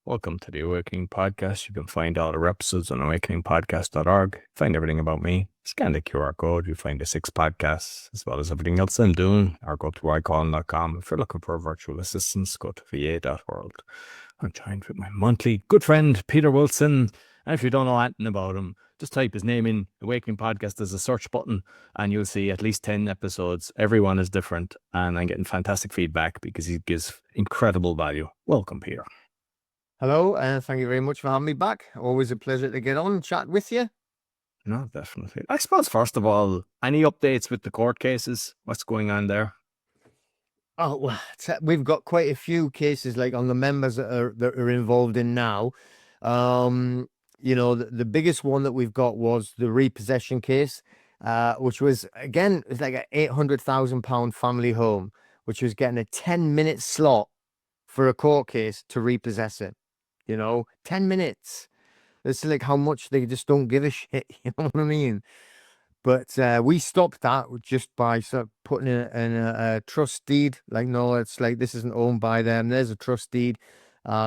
Welcome to the Awakening Podcast. You can find all our episodes on awakeningpodcast.org. Find everything about me. Scan the QR code. You find the 6 podcasts as well as everything else I'm doing. Or go to iCall.com. If you're looking for a virtual assistance, go to va.world. I'm joined with my monthly good friend, Peter Wilson. And if you don't know anything about him, just type his name in Awakening Podcast as a search button and you'll see at least 10 episodes. Everyone is different and I'm getting fantastic feedback because he gives incredible value. Welcome, Peter. Hello, and thank you very much for having me back. Always a pleasure to get on and chat with you. No, definitely. I suppose, first of all, any updates with the court cases? What's going on there? Oh, well, we've got quite a few cases like on the members that are involved in now. You know, the biggest one that we've got was the repossession case, which was, again, it's like an £800,000 family home, which was getting a 10-minute slot for a court case to repossess it. You know, 10 minutes. It's like how much they just don't give a shit. You know what I mean? But we stopped that just by sort of putting in a trust deed. Like, no, it's like this isn't owned by them. There's a trust deed.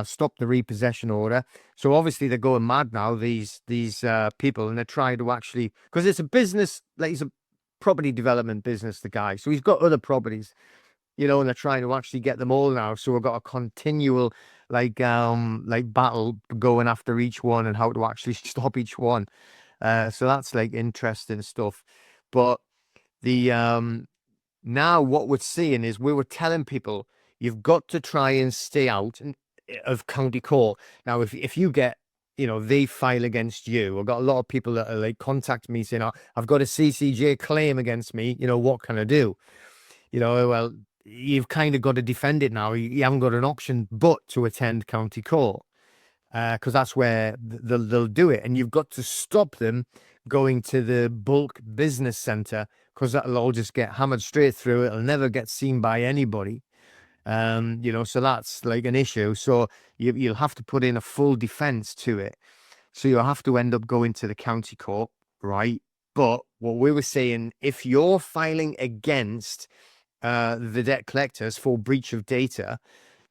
Stop the repossession order. So obviously they're going mad now, these people, and they're trying to actually, because it's a business, like he's a property development business, the guy. So he's got other properties, you know, and they're trying to actually get them all now. So we've got a continual like battle going after each one and how to actually stop each one. So that's like interesting stuff. But the now what we're seeing is we were telling people you've got to try and stay out of county court. Now, if you get, you know, they file against you, I've got a lot of people that are like contact me saying, oh, I've got a CCJ claim against me, you know, what can I do? You know, well, you've kind of got to defend it now. You haven't got an option but to attend county court, because that's where they'll do it. And you've got to stop them going to the bulk business center, because that'll all just get hammered straight through. It'll never get seen by anybody. You know, so that's like an issue. So you'll have to put in a full defense to it. So you'll have to end up going to the county court, right? But what we were saying, if you're filing against the debt collectors for breach of data,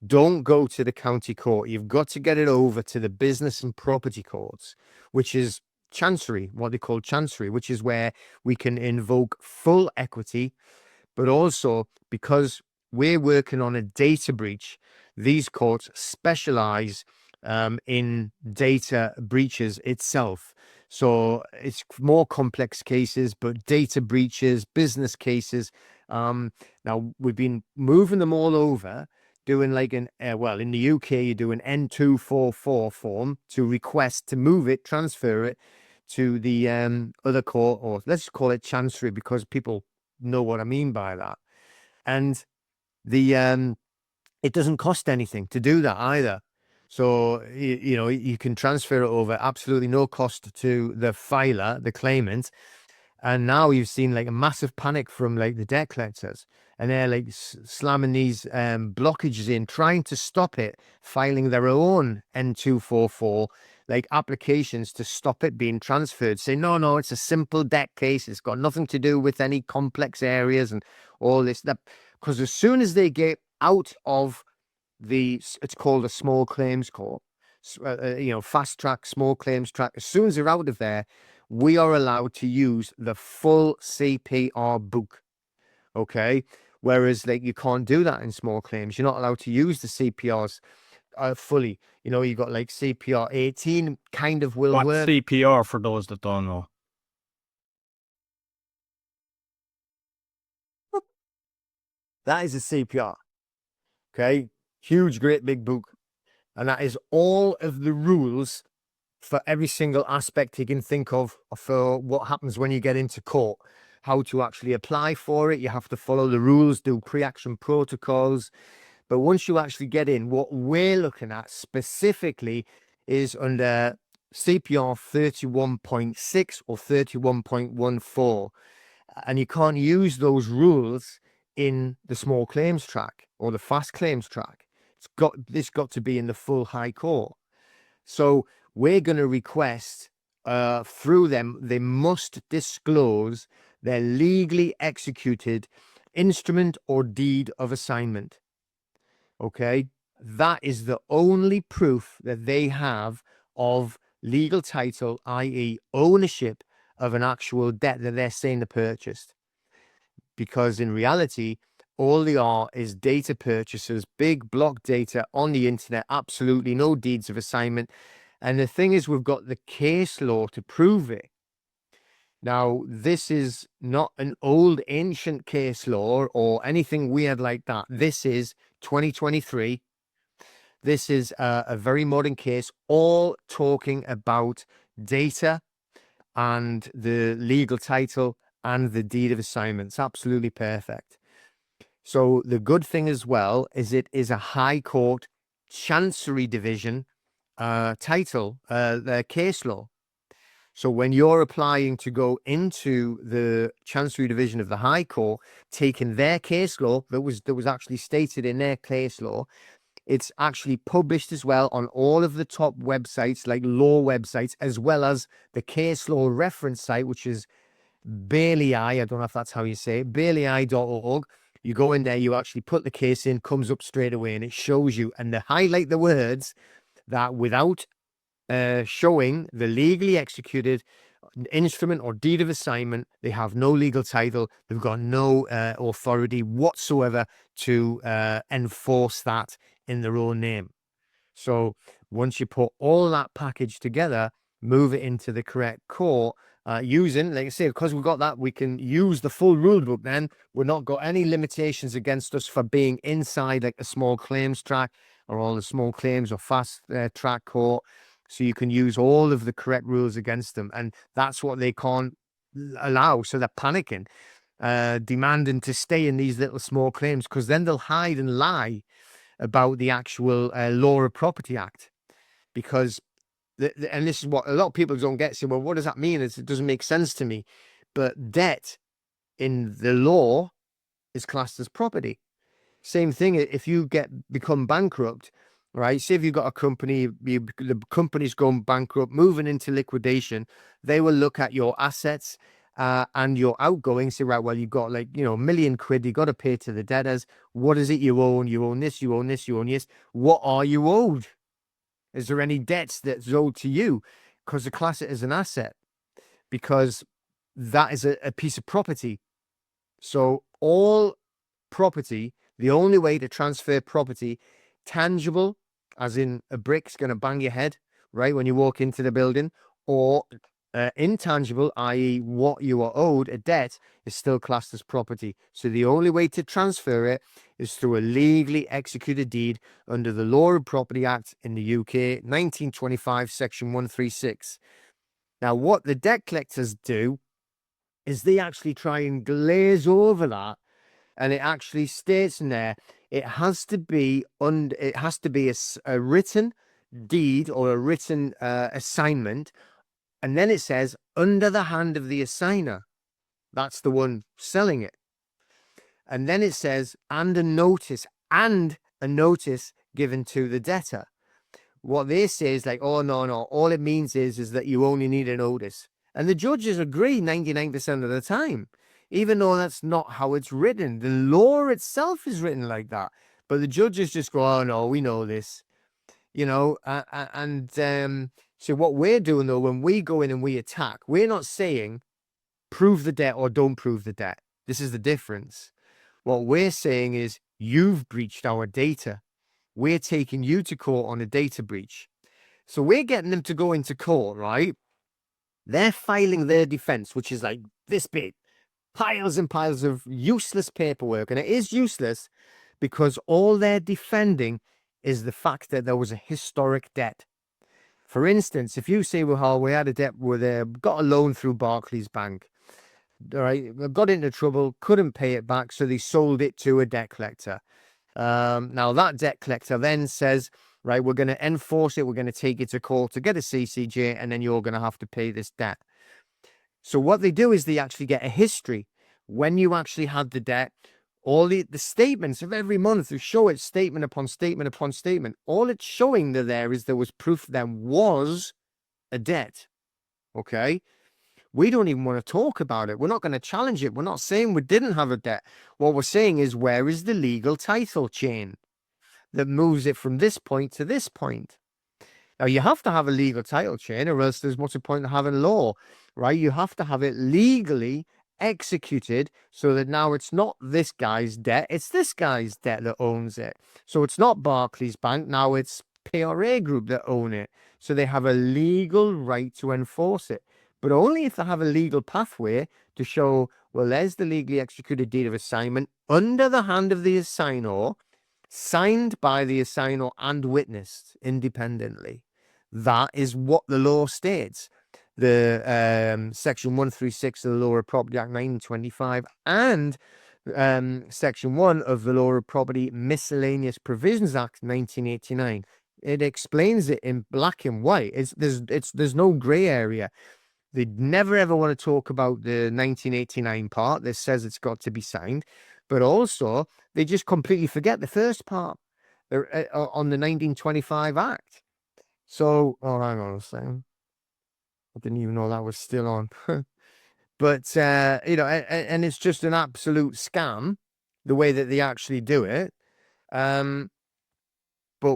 don't go to the county court. You've got to get it over to the business and property courts, which is chancery, what they call chancery, which is where we can invoke full equity. But also, because we're working on a data breach, these courts specialize in data breaches itself. So it's more complex cases, but data breaches, business cases. Now we've been moving them all over, doing like in the UK, you do an N244 form to request to move it, transfer it to the other court, or let's call it chancery, because people know what I mean by that. And the it doesn't cost anything to do that either. So you know, you can transfer it over, absolutely no cost to the filer, the claimant. And now you've seen like a massive panic from like the debt collectors, and they're like slamming these blockages in, trying to stop it, filing their own N244 like applications to stop it being transferred. Say, no, it's a simple debt case. It's got nothing to do with any complex areas and all this. That, because as soon as they get out of it's called a small claims court, you know, fast track, small claims track. As soon as they're out of there, we are allowed to use the full CPR book. Okay. Whereas like you can't do that in small claims. You're not allowed to use the CPRs fully. You know, you got like CPR 18 kind of will What's work. CPR for those that don't know? That is a CPR. Okay. Huge, great big book. And that is all of the rules for every single aspect you can think of for what happens when you get into court, how to actually apply for it. You have to follow the rules, do pre-action protocols. But once you actually get in, what we're looking at specifically is under CPR 31.6 or 31.14. And you can't use those rules in the small claims track or the fast claims track. It's got to be in the full high court. So we're going to request through them, they must disclose their legally executed instrument or deed of assignment. Okay. that is the only proof that they have of legal title, i.e. ownership of an actual debt that they're saying they purchased. Because in reality, all they are is data purchases, big block data on the internet, absolutely no deeds of assignment. And the thing is, we've got the case law to prove it. Now, this is not an old ancient case law or anything weird like that. This is 2023. This is a very modern case, all talking about data and the legal title and the deed of assignment. It's absolutely perfect. So the good thing as well is it is a High Court Chancery Division title, the case law. So when you're applying to go into the Chancery Division of the High Court, taking their case law that was actually stated in their case law, it's actually published as well on all of the top websites, like law websites, as well as the case law reference site, which is Bailey I don't know if that's how you say it, bailey.org. You go in there, you actually put the case in, comes up straight away, and it shows you, and they highlight the words that without showing the legally executed instrument or deed of assignment, they have no legal title. They've got no authority whatsoever to enforce that in their own name. So once you put all that package together, move it into the correct court, using, like I say, because we've got that, we can use the full rule book. Then we've not got any limitations against us for being inside like a small claims track or all the small claims or fast track court. So you can use all of the correct rules against them. And that's what they can't allow. So they're panicking, demanding to stay in these little small claims, because then they'll hide and lie about the actual Law of Property Act. Because, and this is what a lot of people don't get. Say, well, what does that mean? It doesn't make sense to me. But debt in the law is classed as property. Same thing if you become bankrupt, right? Say if you've got a company, the company's gone bankrupt, moving into liquidation, they will look at your assets and your outgoings, say, right, well, you've got like, £1 million, you got to pay to the debtors. What is it you own? You own this, you own this, you own this. What are you owed? Is there any debts that's owed to you? Because they class it as an asset, because that is a piece of property. So all property, the only way to transfer property, tangible, as in a brick's going to bang your head, right, when you walk into the building, or intangible, i.e. what you are owed, a debt, is still classed as property. So the only way to transfer it is through a legally executed deed under the Law of Property Act in the UK, 1925, Section 136. Now, what the debt collectors do is they actually try and glaze over that, and it actually states in there it has to be a written deed or a written assignment, and then it says under the hand of the assigner. That's the one selling it. And then it says and a notice given to the debtor. What they say is like, oh no, all it means is that you only need a notice. And the judges agree 99% of the time, even though that's not how it's written. The law itself is written like that. But the judges just go, oh no, we know this. So what we're doing, though, when we go in and we attack, we're not saying prove the debt or don't prove the debt. This is the difference. What we're saying is you've breached our data. We're taking you to court on a data breach. So we're getting them to go into court, right? They're filing their defense, which is like this big, piles and piles of useless paperwork. And it is useless because all they're defending is the fact that there was a historic debt. For instance, if you say, well, we had a debt with got a loan through Barclays Bank, all right, got into trouble, couldn't pay it back, so they sold it to a debt collector. Now that debt collector then says, right, we're going to enforce it, we're going to take it to court to get a CCJ, and then you're going to have to pay this debt. So what they do is they actually get a history. When you actually had the debt, all the statements of every month, they show it statement upon statement upon statement. All it's showing there is there was proof there was a debt. Okay? We don't even want to talk about it. We're not going to challenge it. We're not saying we didn't have a debt. What we're saying is, where is the legal title chain? that moves it from this point to this point. Now, you have to have a legal title chain, or else there's what's the point of having law, right? You have to have it legally executed so that now it's not this guy's debt, it's this guy's debt that owns it. So it's not Barclays Bank, now it's PRA Group that own it. So they have a legal right to enforce it, but only if they have a legal pathway to show, well, there's the legally executed deed of assignment under the hand of the assignor, signed by the assignor and witnessed independently. That is what the law states. The Section 136 of the Law of Property Act 1925 and Section 1 of the Law of Property Miscellaneous Provisions Act 1989. It explains it in black and white. There's no grey area. They never ever want to talk about the 1989 part that says it's got to be signed, but also they just completely forget the first part on the 1925 Act. So, oh, hang on a second. I didn't even know that was still on. But, and it's just an absolute scam, the way that they actually do it. But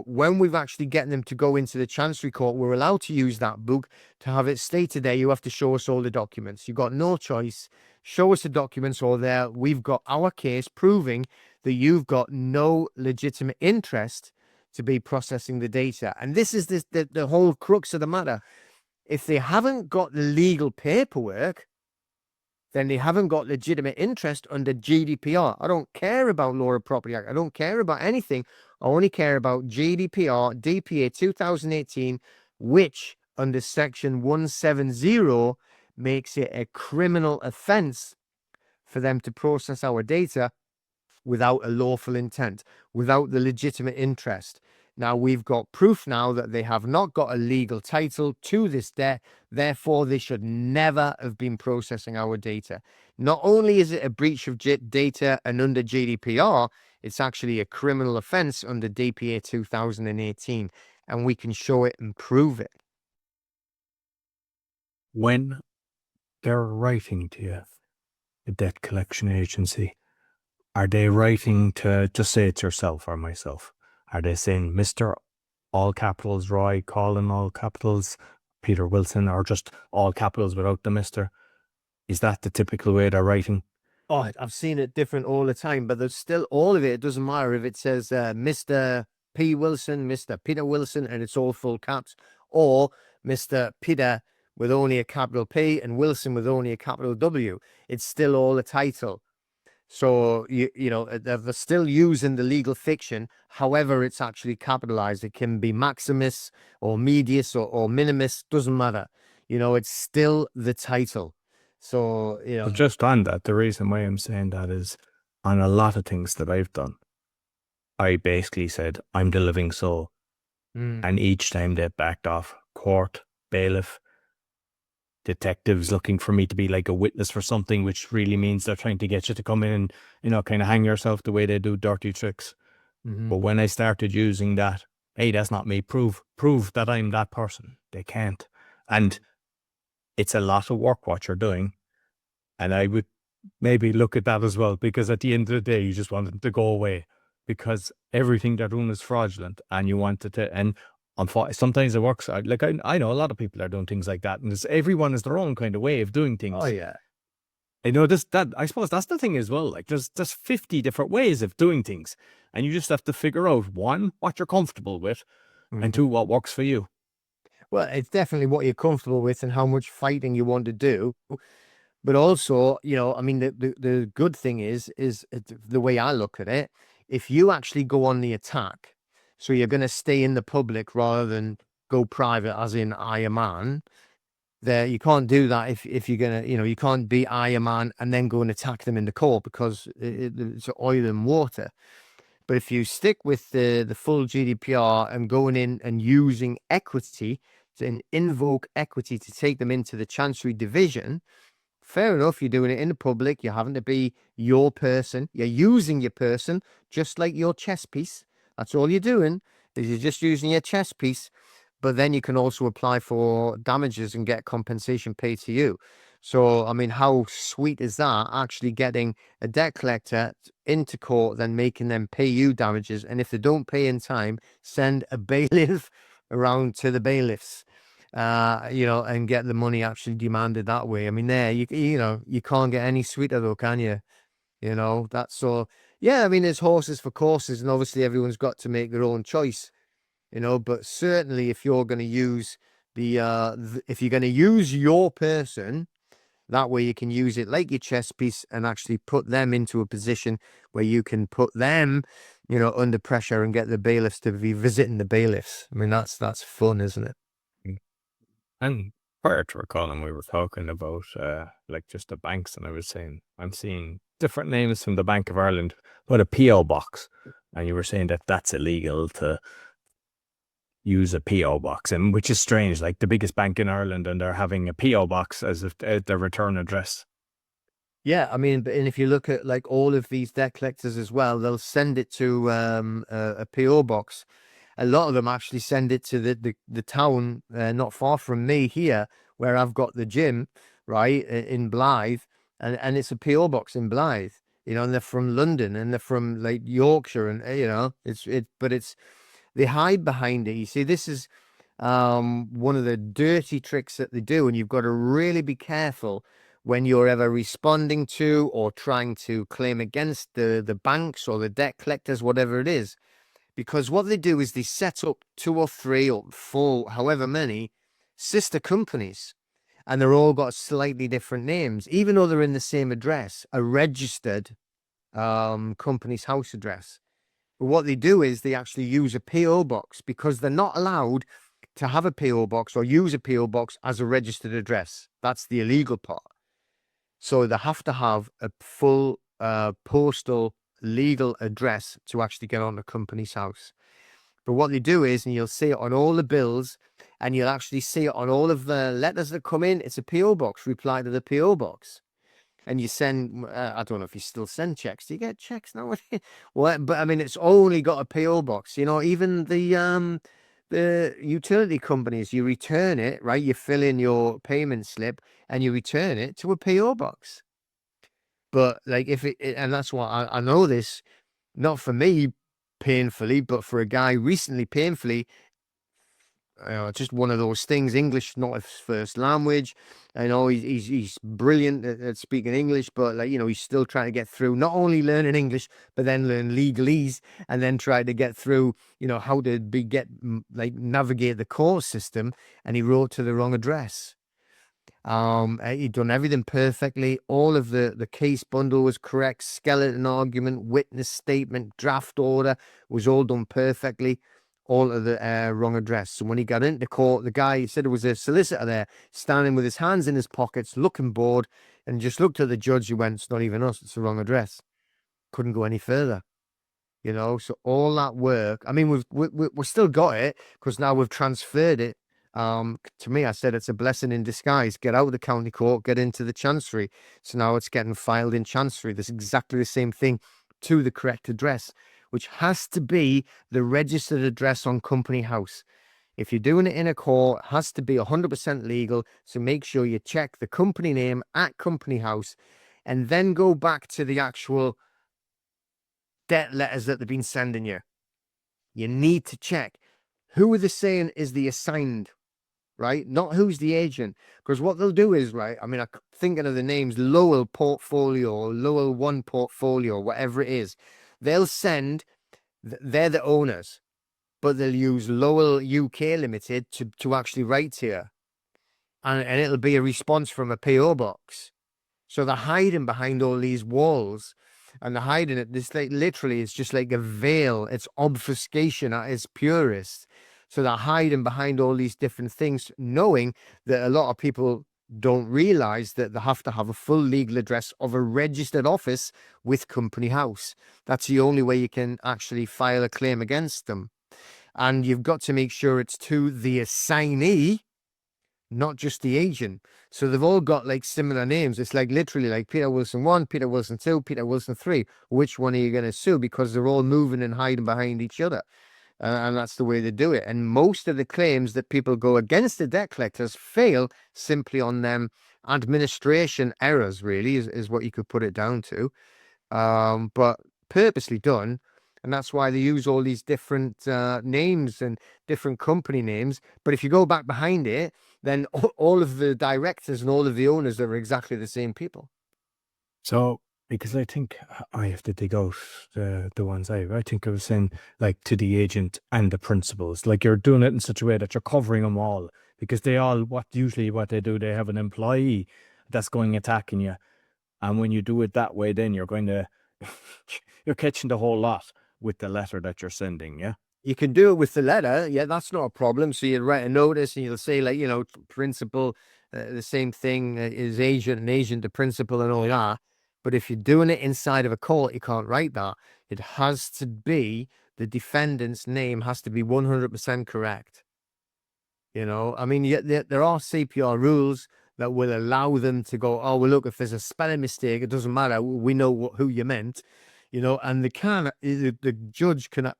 when we've actually getting them to go into the Chancery Court, we're allowed to use that book to have it stated there. You have to show us all the documents. You've got no choice. Show us the documents, or there we've got our case proving that you've got no legitimate interest to be processing the data. And this is the whole crux of the matter. If they haven't got the legal paperwork, then they haven't got legitimate interest under GDPR. I don't care about Law of Property Act. I don't care about anything. I only care about GDPR, DPA 2018, which under Section 170 makes it a criminal offence for them to process our data without a lawful intent, without the legitimate interest. Now, we've got proof now that they have not got a legal title to this debt. Therefore, they should never have been processing our data. Not only is it a breach of data and under GDPR, it's actually a criminal offence under DPA 2018. And we can show it and prove it. When they're writing to you, a debt collection agency, are they writing to, just say it's yourself or myself? Are they saying Mr. all capitals, Roy, Colin, all capitals, Peter Wilson, or just all capitals without the Mr.? Is that the typical way they're writing? Oh, I've seen it different all the time, but there's still all of it. It doesn't matter if it says Mr. P. Wilson, Mr. Peter Wilson, and it's all full caps, or Mr. Peter with only a capital P and Wilson with only a capital W. It's still all a title. So, they're still using the legal fiction. However, it's actually capitalized. It can be Maximus or Medius or Minimus, doesn't matter. It's still the title. So, But just on that, the reason why I'm saying that is on a lot of things that I've done, I basically said, I'm the living soul. And each time they backed off, court, bailiff, detectives looking for me to be like a witness for something, which really means they're trying to get you to come in and, kind of hang yourself the way they do dirty tricks. But when I started using that, hey, that's not me, prove that I'm that person. They can't. And it's a lot of work what you're doing. And I would maybe look at that as well, because at the end of the day, you just want them to go away, because everything they're doing is fraudulent, and you want it to, and sometimes it works. Like I know a lot of people are doing things like that, and everyone has their own kind of way of doing things. Oh yeah. I know that I suppose that's the thing as well. Like there's 50 different ways of doing things, and you just have to figure out, one, what you're comfortable with, and two, what works for you. Well, it's definitely what you're comfortable with and how much fighting you want to do. But also, I mean, the good thing is the way I look at it, if you actually go on the attack, so you're going to stay in the public rather than go private, as in I am man, there you can't do that if you're going to, you can't be I am man and then go and attack them in the court, because it's oil and water. But if you stick with the full GDPR and going in and using equity and invoke equity to take them into the Chancery Division, fair enough, you're doing it in the public, you're having to be your person, you're using your person, just like your chess piece. That's all you're doing, is you're just using your chess piece. But then you can also apply for damages and get compensation paid to you. So, I mean, how sweet is that? Actually getting a debt collector into court, then making them pay you damages. And if they don't pay in time, send a bailiff around to the bailiffs, and get the money actually demanded that way. I mean, you can't get any sweeter though, can you? That's so, yeah, I mean, there's horses for courses, and obviously everyone's got to make their own choice, but certainly if you're going to use if you're going to use your person, that way you can use it like your chess piece and actually put them into a position where you can put them, under pressure and get the bailiffs to be visiting the bailiffs. I mean, that's fun, isn't it? And prior to recalling, we were talking about like just the banks, and I was saying I'm seeing different names from the Bank of Ireland, but a PO box, and you were saying that that's illegal to use a PO box, and which is strange. Like the biggest bank in Ireland, and they're having a PO box as if their return address. Yeah, I mean, and if you look at like all of these debt collectors as well, they'll send it to a PO box. A lot of them actually send it to the town not far from me here, where I've got the gym, right, in Blythe, and it's a PO box in Blythe, and they're from London and they're from like Yorkshire, and but they hide behind it. You see, this is one of the dirty tricks that they do, and you've got to really be careful when you're ever responding to or trying to claim against the banks or the debt collectors, whatever it is. Because what they do is they set up 2 or 3 or 4, however many, sister companies. And they're all got slightly different names, even though they're in the same address, a registered company's house address. But what they do is they actually use a PO box, because they're not allowed to have a PO box or use a PO box as a registered address. That's the illegal part. So they have to have a full postal legal address to actually get on the company's house. But what they do is, and you'll see it on all the bills, and you'll actually see it on all of the letters that come in, it's a PO box, reply to the PO box. And you send, I don't know if you still send checks. Do you get checks now? Well, but I mean, it's only got a PO box. Even the utility companies, you return it, right? You fill in your payment slip and you return it to a PO box. But like and that's why I know this, not for me painfully, but for a guy recently painfully, just one of those things. English not his first language. I know he's brilliant at speaking English, but he's still trying to get through not only learning English, but then learn legalese, and then try to get through how to navigate the court system. And he wrote to the wrong address. He'd done everything perfectly. All of the case bundle was correct. Skeleton argument, witness statement, draft order was all done perfectly. All of the wrong address. So when he got into court, the guy said there was a solicitor there standing with his hands in his pockets, looking bored, and just looked at the judge. He went, "It's not even us. It's the wrong address." Couldn't go any further. So all that work. I mean, we've still got it, because now we've transferred it. To me, I said it's a blessing in disguise. Get out of the county court, get into the chancery. So now it's getting filed in chancery. There's exactly the same thing to the correct address, which has to be the registered address on company house. If you're doing it in a court, it has to be 100% legal. So make sure you check the company name at company house, and then go back to the actual debt letters that they've been sending you. You need to check who are they saying is the assigned, right? Not who's the agent. Because what they'll do is, right, I mean, I'm thinking of the names, Lowell Portfolio or Lowell One Portfolio, whatever it is. They'll send, they're the owners, but they'll use Lowell UK Limited to actually write here. And it'll be a response from a PO box. So they're hiding behind all these walls, and they're hiding it. This literally is just like a veil. It's obfuscation at its purest. So they're hiding behind all these different things, knowing that a lot of people don't realize that they have to have a full legal address of a registered office with company house. That's the only way you can actually file a claim against them. And you've got to make sure it's to the assignee, not just the agent. So they've all got like similar names. It's like literally like Peter Wilson 1, Peter Wilson 2, Peter Wilson 3. Which one are you going to sue? Because they're all moving and hiding behind each other. and that's the way they do it. And most of the claims that people go against the debt collectors fail simply on them administration errors, really, is what you could put it down to. But purposely done. And that's why they use all these different names and different company names. But if you go back behind it, then all of the directors and all of the owners are exactly the same people. So, because I think I have to dig out the ones I think I was saying, like, to the agent and the principals, like you're doing it in such a way that you're covering them all, because they all, usually what they do, they have an employee that's going attacking you. And when you do it that way, then you're going to, you're catching the whole lot with the letter that you're sending. Yeah. You can do it with the letter. Yeah, that's not a problem. So you'd write a notice and you'll say, like, you know, principal, the same thing is agent and agent to principal and all that. But if you're doing it inside of a court, you can't write that. It has to be, the defendant's name has to be 100% correct. You know, I mean, there are CPR rules that will allow them to go, oh, well, look, if there's a spelling mistake, it doesn't matter. We know who you meant, you know, and the judge can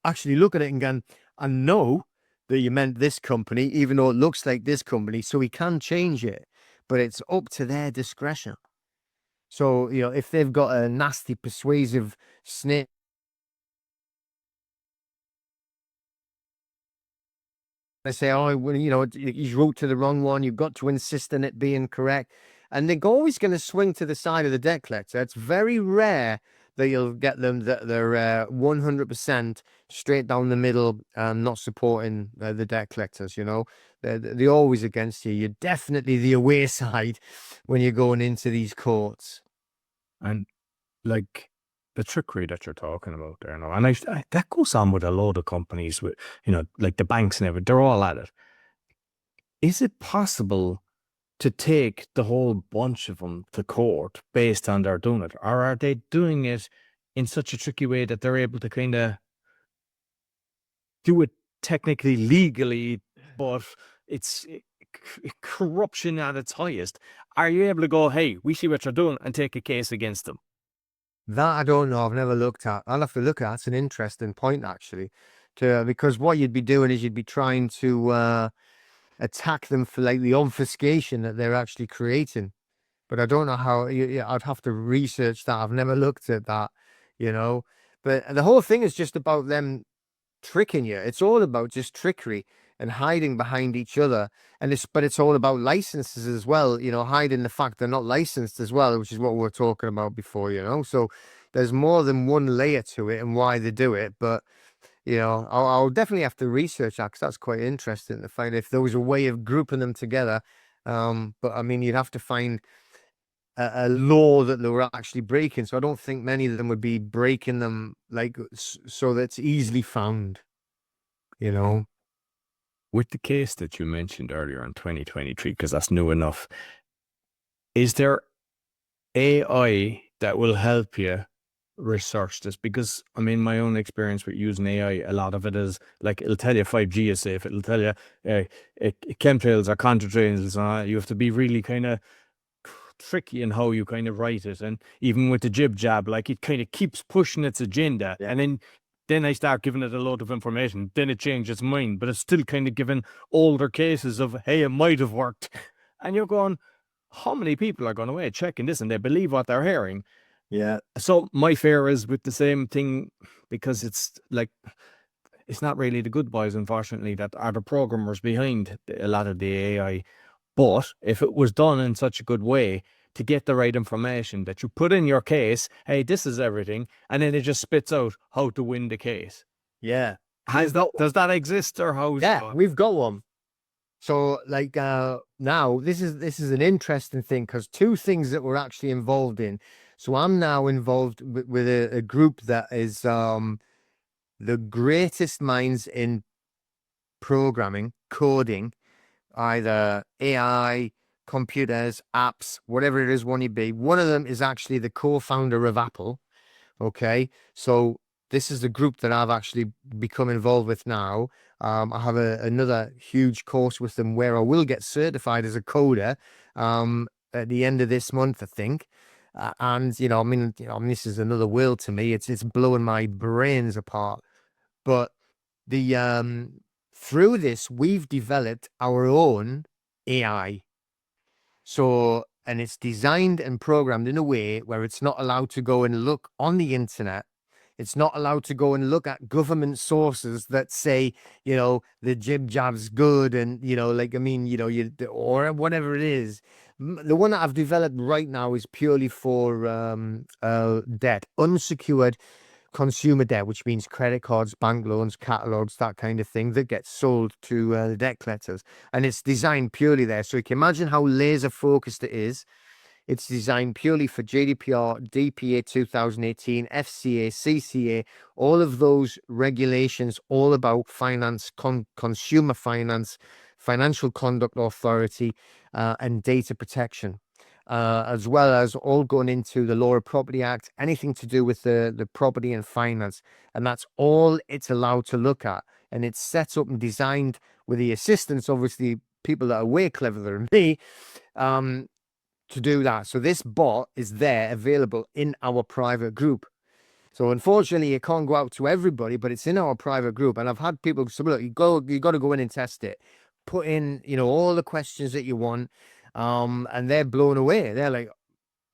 actually look at it and know that you meant this company, even though it looks like this company, so he can change it, but it's up to their discretion. So, you know, if they've got a nasty, persuasive snake, they say, oh, well, you know, he's wrote to the wrong one. You've got to insist on it being correct. And they're always going to swing to the side of the debt collector. It's very rare that you'll get them that they're 100% straight down the middle, not supporting the debt collectors. You know, they're always against you. You're definitely the away side when you're going into these courts. And like the trickery that you're talking about there now, and that goes on with a load of companies, with, you know, like the banks and everything, they're all at it. Is it possible to take the whole bunch of them to court based on their doing it, or are they doing it in such a tricky way that they're able to kind of do it technically legally, but it's corruption at its highest? Are you able to go, hey, we see what you're doing, and take a case against them? That I don't know. I've never looked at. I'll have to look at. It's an interesting point, actually, because what you'd be doing is you'd be trying to attack them for like the obfuscation that they're actually creating. But I don't know how. I'd have to research that. I've never looked at that, you know. But the whole thing is just about them tricking you. It's all about just trickery and hiding behind each other. And it's all about licenses as well, you know, hiding the fact they're not licensed as well, which is what we were talking about before, you know. So there's more than one layer to it and why they do it. But, you know, I'll definitely have to research that, because that's quite interesting to find if there was a way of grouping them together. But I mean, you'd have to find a law that they were actually breaking. So I don't think many of them would be breaking them like so that's easily found, you know. With the case that you mentioned earlier in 2023, because that's new enough, is there AI that will help you research this? Because I mean, my own experience with using AI, a lot of it is like, it'll tell you 5G is safe, it'll tell you chemtrails or contrails, you have to be really kind of tricky in how you kind of write it. And even with the jib jab, like, it kind of keeps pushing its agenda, and then I start giving it a load of information, then it changes its mind, but it's still kind of giving older cases of, hey, it might have worked. And you're going, how many people are going away checking this and they believe what they're hearing? Yeah. So my fear is with the same thing, because it's like, it's not really the good boys, unfortunately, that are the programmers behind a lot of the AI. But if it was done in such a good way to get the right information, that you put in your case, hey, this is everything, and then it just spits out how to win the case. Yeah. Does that exist, or how? Yeah, we've got one. So like now this is an interesting thing, because two things that we're actually involved in. So I'm now involved with a group that is the greatest minds in programming, coding, either AI, computers, apps, whatever it is one you be. One of them is actually the co-founder of Apple. Okay, so this is the group that I've actually become involved with now. I have another huge course with them where I will get certified as a coder at the end of this month, I think. And you know, this is another world to me. It's blowing my brains apart. But through this, we've developed our own AI. So, and it's designed and programmed in a way where it's not allowed to go and look on the internet. It's not allowed to go and look at government sources that say, the jib jab's good. And, or whatever it is. The one that I've developed right now is purely for debt, unsecured consumer debt, which means credit cards, bank loans, catalogs, that kind of thing that gets sold to the debt collectors. And it's designed purely there. So you can imagine how laser focused it is. It's designed purely for GDPR, DPA 2018, FCA, CCA, all of those regulations, all about finance, consumer finance, Financial Conduct Authority, and data protection. As well as all going into the Law of Property Act, anything to do with the property and finance. And that's all it's allowed to look at. And it's set up and designed with the assistance, obviously, people that are way cleverer than me, to do that. So this bot is there available in our private group. So unfortunately, it can't go out to everybody, but it's in our private group. And I've had people say, look, you got to go in and test it. Put in, all the questions that you want. And they're blown away. They're like,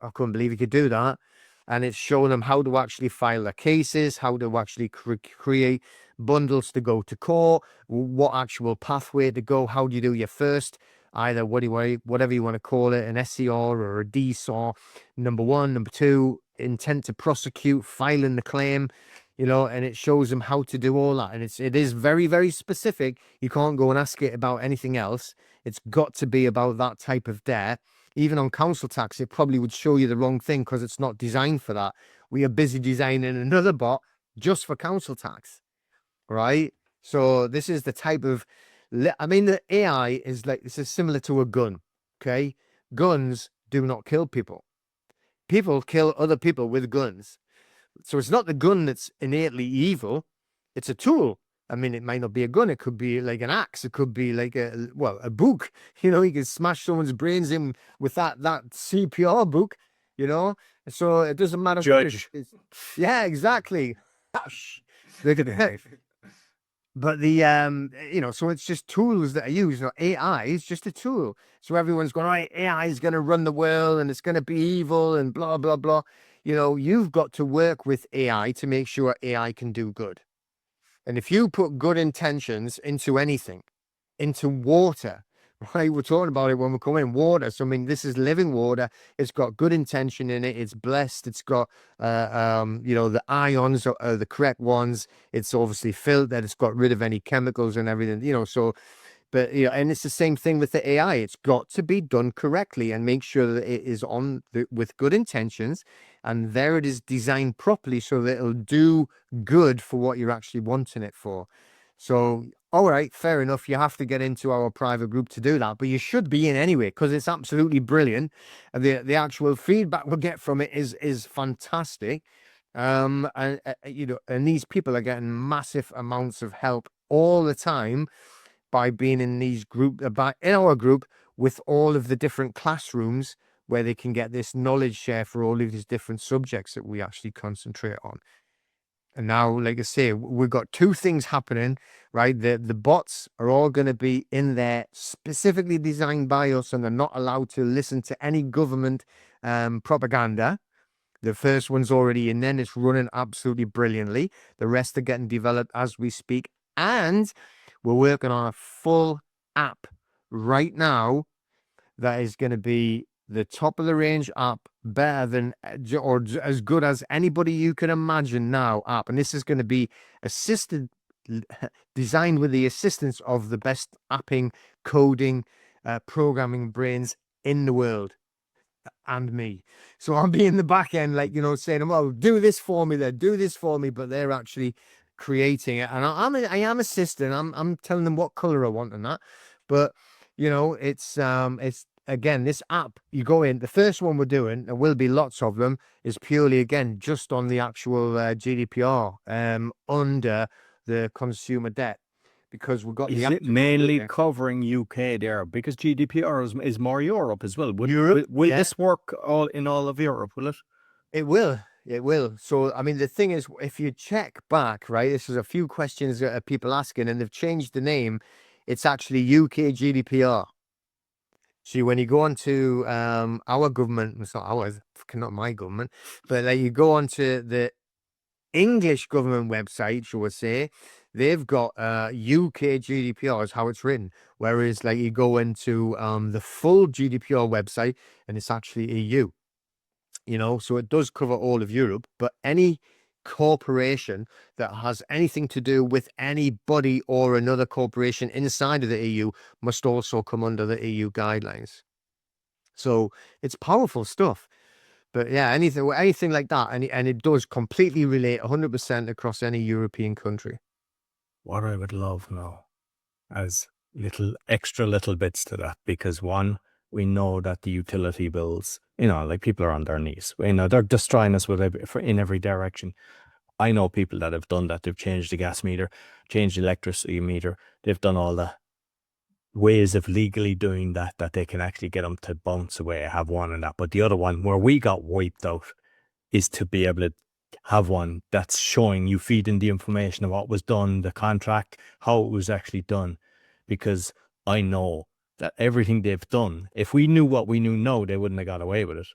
I couldn't believe you could do that. And it's showing them how to actually file their cases, how to actually create bundles to go to court, what actual pathway to go, how do you do your first, either whatever you want to call it, an SCR or a DSAR, number 1, number 2, intent to prosecute, filing the claim, and it shows them how to do all that. And it is very, very specific. You can't go and ask it about anything else. It's got to be about that type of debt. Even on council tax, it probably would show you the wrong thing because it's not designed for that. We are busy designing another bot just for council tax, right? So this is the type of, the AI is like, this is similar to a gun, okay? Guns do not kill people. People kill other people with guns. So it's not the gun that's innately evil. It's a tool. It might not be a gun. It could be like an axe. It could be like a book. You can smash someone's brains in with that CPR book, So it doesn't matter. Judge. Yeah, exactly. Look at that. But so it's just tools that are used. AI is just a tool. So everyone's going, right, AI is going to run the world and it's going to be evil and blah, blah, blah. You've got to work with AI to make sure AI can do good. And if you put good intentions into anything, into water, right? We're talking about it when we come in, water. So, this is living water. It's got good intention in it. It's blessed. It's got, the ions are the correct ones. It's obviously filtered. It's got rid of any chemicals and everything, so... But, and it's the same thing with the AI. It's got to be done correctly and make sure that it is with good intentions. And there it is designed properly so that it'll do good for what you're actually wanting it for. So, all right, fair enough. You have to get into our private group to do that, but you should be in anyway, because it's absolutely brilliant. And the actual feedback we'll get from it is fantastic. And these people are getting massive amounts of help all the time by being in in our group with all of the different classrooms where they can get this knowledge share for all of these different subjects that we actually concentrate on. And now, like I say, we've got 2 things happening, right? The bots are all going to be in there specifically designed by us, and they're not allowed to listen to any government propaganda. The first one's already in there, and it's running absolutely brilliantly. The rest are getting developed as we speak. And we're working on a full app right now that is going to be the top of the range app, better than or as good as anybody you can imagine now app. And this is going to be designed with the assistance of the best apping, coding, programming brains in the world. And me. So I'll be in the back end, saying, well, do this for me, then do this for me, but they're actually creating it. And I am assisting. I'm telling them what color I want and that. But it's again, this app, you go in, the first one we're doing, there will be lots of them, is purely again just on the actual GDPR under the consumer debt. Because we've got is it mainly covering UK there? Because GDPR is more Europe as well. Will this work in all of Europe? Will it? It will. It will. So, I mean, the thing is, if you check back, right, this is a few questions that people asking, and they've changed the name. It's actually UK GDPR. See, when you go on to our government, it's not ours, not my government, but like you go on to the English government website, shall we say, they've got UK GDPR is how it's written. Whereas like you go into the full GDPR website and it's actually EU, so it does cover all of Europe, but any corporation that has anything to do with anybody or another corporation inside of the EU must also come under the EU guidelines. So it's powerful stuff. But yeah, anything like that, and it does completely relate 100% across any European country. What I would love now as extra little bits to that, because one, we know that the utility bills, like people are on their knees. They're destroying us in every direction. I know people that have done that. They've changed the gas meter, changed the electricity meter. They've done all the ways of legally doing that they can actually get them to bounce away, have one and that. But the other one where we got wiped out is to be able to have one that's showing you, feeding the information of what was done, the contract, how it was actually done. Because I know that everything they've done, if we knew what we knew now, they wouldn't have got away with it.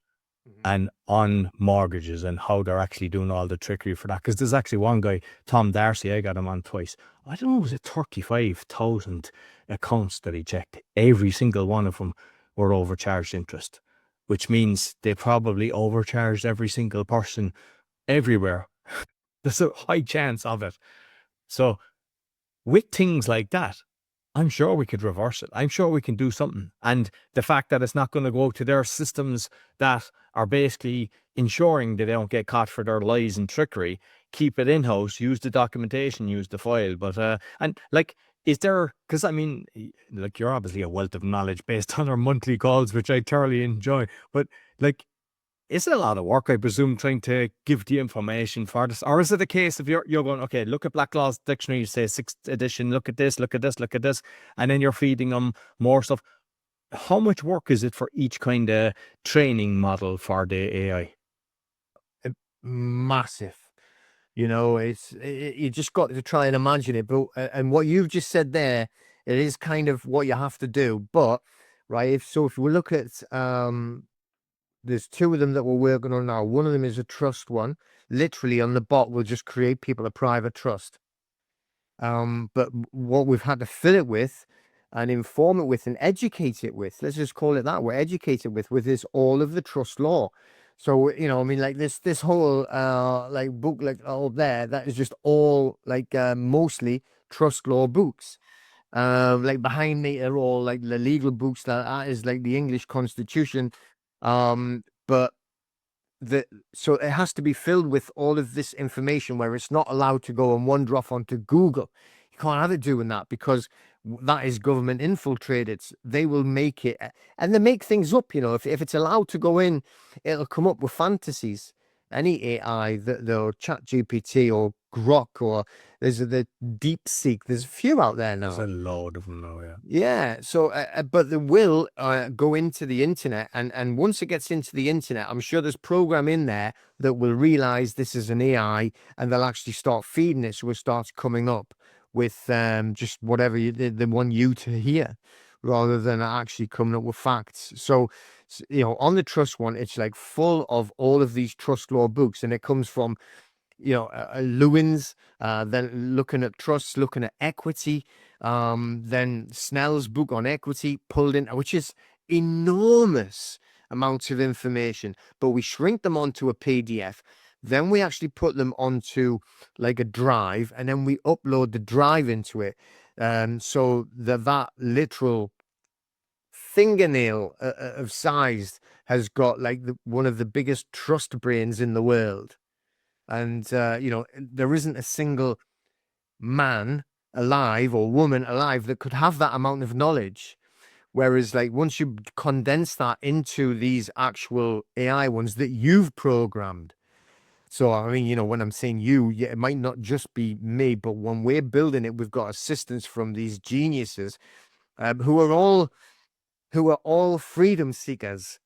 And on mortgages and how they're actually doing all the trickery for that. Because there's actually one guy, Tom Darcy, I got him on twice. I don't know, was it 35,000 accounts that he checked? Every single one of them were overcharged interest, which means they probably overcharged every single person everywhere. There's a high chance of it. So with things like that, I'm sure we could reverse it. I'm sure we can do something. And the fact that it's not going to go to their systems that are basically ensuring that they don't get caught for their lies and trickery, keep it in-house, use the documentation, use the file. But, and like, is there, because I mean, like, you're obviously a wealth of knowledge based on our monthly calls, which I thoroughly enjoy. But like, is it a lot of work, I presume, trying to give the information for this? Or is it a case of you're going, okay, look at Blacklaw's dictionary, say 6th edition, look at this, look at this, look at this, and then you're feeding them more stuff. How much work is it for each kind of training model for the AI? Massive. You just got to try and imagine it. But and what you've just said there, it is kind of what you have to do. But right, if we look at there's two of them that we're working on now. One of them is a trust one. Literally on the bot will just create people a private trust. But what we've had to fill it with and inform it with and educate it with, let's just call it that, we're educated with is all of the trust law. So, I mean, like this whole like book, like all there, that is just all like mostly trust law books. Like behind me are all like the legal books that is like the English Constitution. But so it has to be filled with all of this information where it's not allowed to go and wander off onto Google. You can't have it doing that because that is government infiltrated. They will make it, and they make things up. If it's allowed to go in, it'll come up with fantasies. Any AI, the Chat GPT or Grok, or there's the DeepSeek. There's a few out there now. There's a load of them now, yeah. Yeah. So, but they will go into the internet, and once it gets into the internet, I'm sure there's program in there that will realize this is an AI, and they'll actually start feeding it, so it starts coming up with just whatever they want you to hear, rather than actually coming up with facts. So, on the trust one, it's like full of all of these trust law books, and it comes from Lewin's, then looking at trusts, looking at equity, then Snell's book on equity pulled in, which is enormous amounts of information, but we shrink them onto a PDF. Then we actually put them onto like a drive, and then we upload the drive into it. So that literal fingernail of size has got like one of the biggest trust brains in the world. And, there isn't a single man alive or woman alive that could have that amount of knowledge. Whereas, like, once you condense that into these actual AI ones that you've programmed. So, I mean, when I'm saying you, yeah, it might not just be me, but when we're building it, we've got assistance from these geniuses who are all freedom seekers.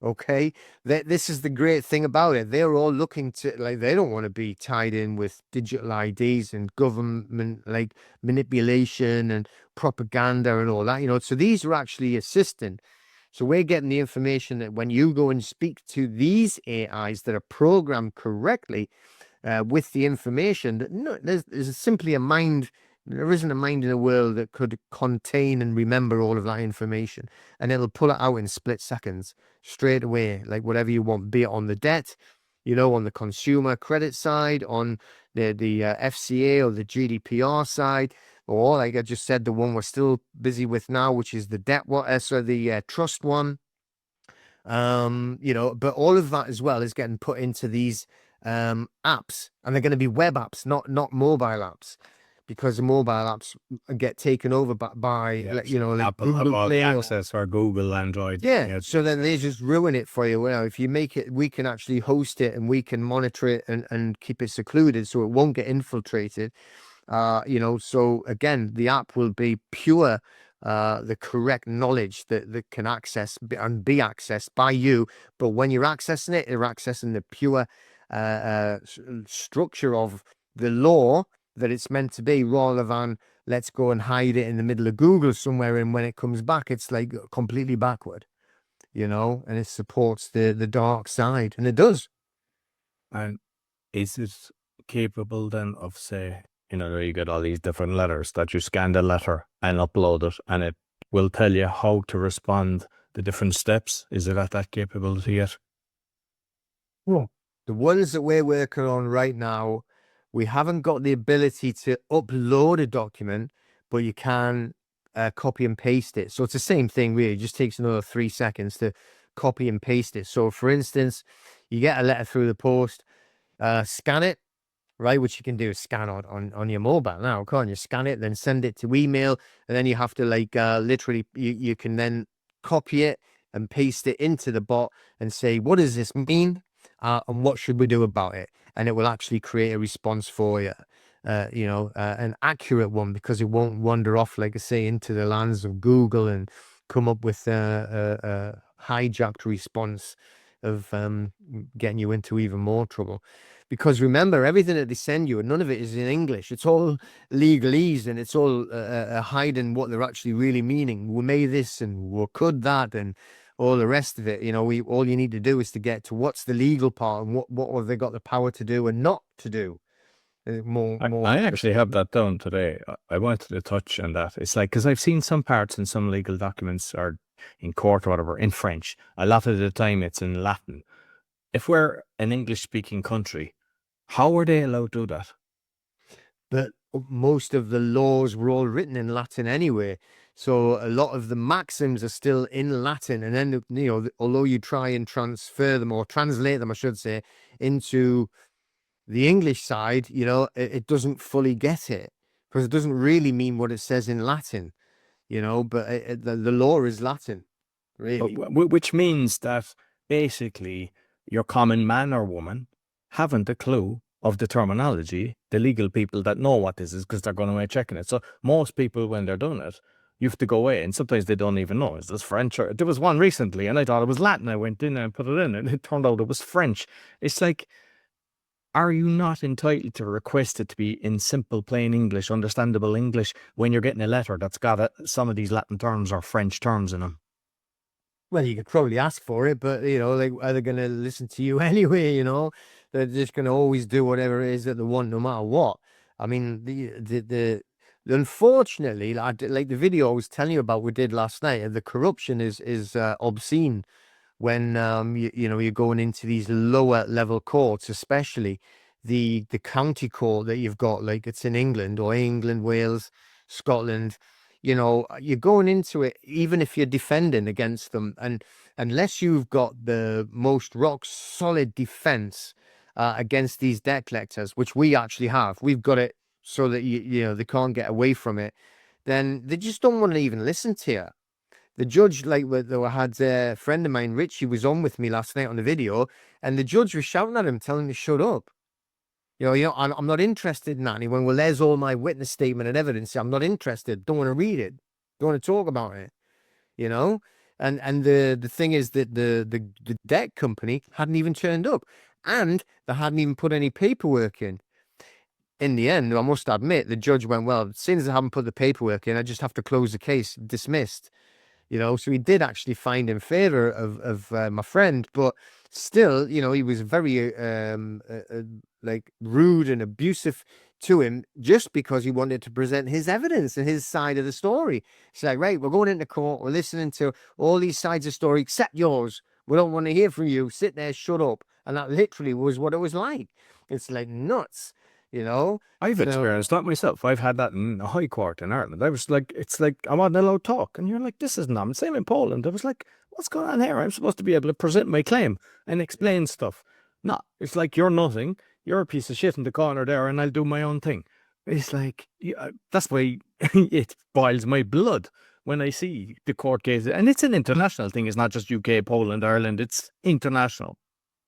Okay, this is the great thing about it. They're all looking to, like, they don't want to be tied in with digital IDs and government like manipulation and propaganda and all that, you know. So these are actually assisting. So we're getting the information that when you go and speak to these AIs that are programmed correctly, with the information, that no, there's simply a mind. There isn't a mind in the world that could contain and remember all of that information, and it'll pull it out in split seconds, straight away, like whatever you want, be it on the debt, you know, on the consumer credit side, on the FCA or the GDPR side, or like I just said, the one we're still busy with now, which is the debt one, so the trust one. You know, but all of that as well is getting put into these apps, and they're going to be web apps, not mobile apps, because the mobile apps get taken over by Yeah, you know, like Apple have Google all the Play access, or Google, Android. yeah, Yeah, so then they just ruin it for you. Well, if you make it, we can actually host it and we can monitor it and keep it secluded so it won't get infiltrated. You know, so again, the app will be pure, the correct knowledge that can and be accessed by you. But when you're accessing it, you're accessing the pure structure of the law that it's meant to be, rather than let's go and hide it in the middle of Google somewhere. And when it comes back, it's like completely backward, you know, and it supports the dark side, and it does. and is it capable then of, say, you know, you get all these different letters, that you scan the letter and upload it, and it will tell you how to respond, the different steps? Is it at that capability yet? Well, the ones that we're working on right now, we haven't got the ability to upload a document, but you can copy and paste it. So it's the same thing, really. It just takes another 3 seconds to copy and paste it. So, for instance, you get a letter through the post, scan it, right? Which you can do, scan on your mobile now, can't you? Scan it, then send it to email, and then you have to like literally you can then copy it and paste it into the bot and say, what does this mean? And what should we do about it? And it will actually create a response for you. You know, an accurate one, because it won't wander off, like I say, into the lands of Google and come up with a hijacked response of getting you into even more trouble. Because remember, everything that they send you, and none of it is in English. It's all legalese, and it's all hiding what they're actually really meaning. We made this, and we could that, and all the rest of it. You know, all you need to do is to get to what's the legal part, and what have they got the power to do and not to do. More I actually have that down today. I wanted to touch on that. It's like, because I've seen some parts in some legal documents, or in court or whatever, in French. A lot of the time it's in Latin. If we're an English speaking country, how are they allowed to do that? But most of the laws were all written in Latin anyway. So a lot of the maxims are still in Latin. And then, you know, although you try and transfer them, or translate them, I should say, into the English side, you know, it doesn't fully get it, because it doesn't really mean what it says in Latin, you know, but the law is Latin, really. Which means that basically your common man or woman haven't a clue of the terminology. The legal people that know what this is, because they're going away checking it. So most people, when they're doing it, you have to go away, and sometimes they don't even know, is this French? Or there was one recently, and I thought it was Latin. I went in and put it in, and it turned out it was French. It's like, are you not entitled to request it to be in simple, plain English, understandable English, when you're getting a letter that's got some of these Latin terms or French terms in them? Well, you could probably ask for it, but you know, like, are they going to listen to you anyway? You know, they're just going to always do whatever it is that they want, no matter what. I mean, unfortunately, like the video I was telling you about we did last night, the corruption is obscene when you know, you're going into these lower level courts, especially the county court that you've got, like it's in England, or England, Wales, Scotland. You know, you're going into it, even if you're defending against them, and unless you've got the most rock solid defense against these debt collectors, which we actually have, we've got it so that you know, they can't get away from it, then they just don't want to even listen to you. The judge, like, I had a friend of mine, Richie, was on with me last night on the video, and the judge was shouting at him, telling him to shut up. You know, I'm not interested in that. And he went, well, there's all my witness statement and evidence. I'm not interested. Don't want to read it. Don't want to talk about it. You know, And the thing is that the debt company hadn't even turned up, and they hadn't even put any paperwork in. In the end, I must admit, the judge went, well, since I haven't put the paperwork in, I just have to close the case, dismissed. So he did actually find in favor of my friend, but still, he was very like rude and abusive to him just because he wanted to present his evidence and his side of the story. It's like, right, we're going into court, we're listening to all these sides of the story except yours. We don't want to hear from you. Sit there, shut up. And that literally was what it was like. It's like nuts, you know. I've So experienced that myself. I've had that in a high court in Ireland. I was like, it's like I'm not allowed to talk. And you're like, this isn't on. Same in Poland. I was like, what's going on here? I'm supposed to be able to present my claim and explain stuff. No, it's like you're nothing. You're a piece of shit in the corner there, and I'll do my own thing. It's like, that's why it boils my blood when I see the court cases. And it's an international thing. It's not just UK, Poland, Ireland. It's international.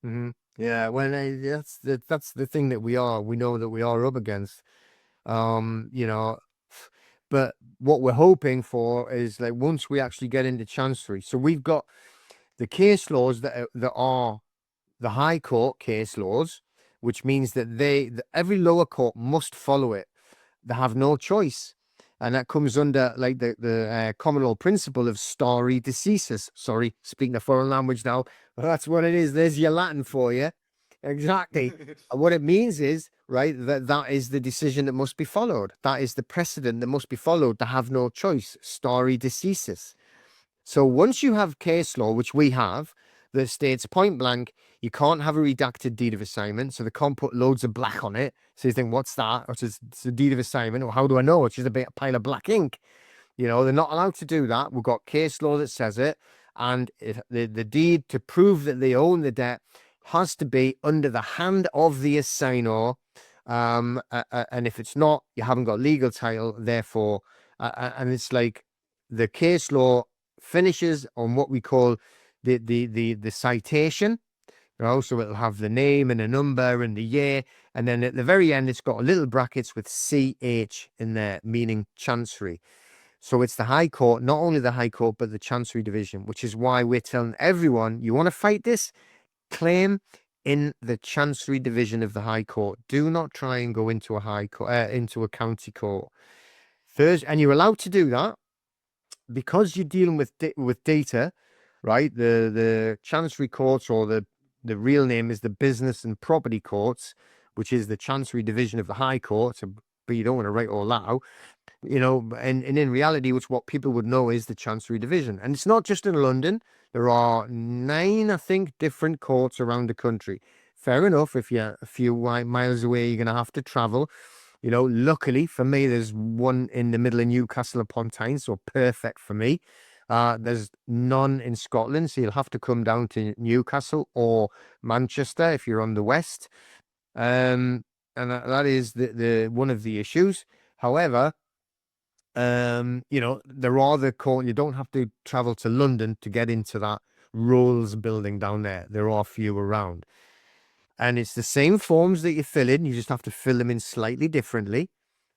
mhm. Yeah, well, that's the thing that we know that we are up against. You know, but what we're hoping for is like once we actually get into chancery. So we've got the case laws that are the High Court case laws, which means that every lower court must follow it. They have no choice. And that comes under like the common law principle of stare decisis. Sorry, speaking a foreign language now. Well, that's what it is. There's your Latin for you. Exactly. And what it means is, right, that is the decision that must be followed. That is the precedent that must be followed. To have no choice. Stare decisis. So once you have case law, which we have, that states point blank, you can't have a redacted deed of assignment. So they can't put loads of black on it. So you think, what's that? Or it's a deed of assignment. Or how do I know? It's just a pile of black ink. They're not allowed to do that. We've got case law that says it. And the deed to prove that they own the debt has to be under the hand of the assigner. And if it's not, you haven't got legal title. Therefore, and it's like the case law finishes on what we call the citation. So it'll have the name and a number and the year, and then at the very end it's got a little brackets with CH in there, meaning chancery. So it's the High Court, not only the High Court but the Chancery Division, which is why we're telling everyone, you want to fight this, claim in the Chancery Division of the High Court. Do not try and go into a High Court, into a county court. First, and you're allowed to do that because you're dealing with data, right? The Chancery Courts, or the real name is the Business and Property Courts, which is the Chancery Division of the High Court. But you don't want to write all that out, and in reality, which what people would know is the Chancery Division. And it's not just in London. There are 9, I think, different courts around the country. Fair enough. If you're a few miles away, you're going to have to travel. Luckily for me, there's one in the middle of Newcastle upon Tyne, so perfect for me. There's none in Scotland, so you'll have to come down to Newcastle or Manchester if you're on the west. And that is the one of the issues. However, there are the court. You don't have to travel to London to get into that Rolls building down there. There are few around. And it's the same forms that you fill in. You just have to fill them in slightly differently.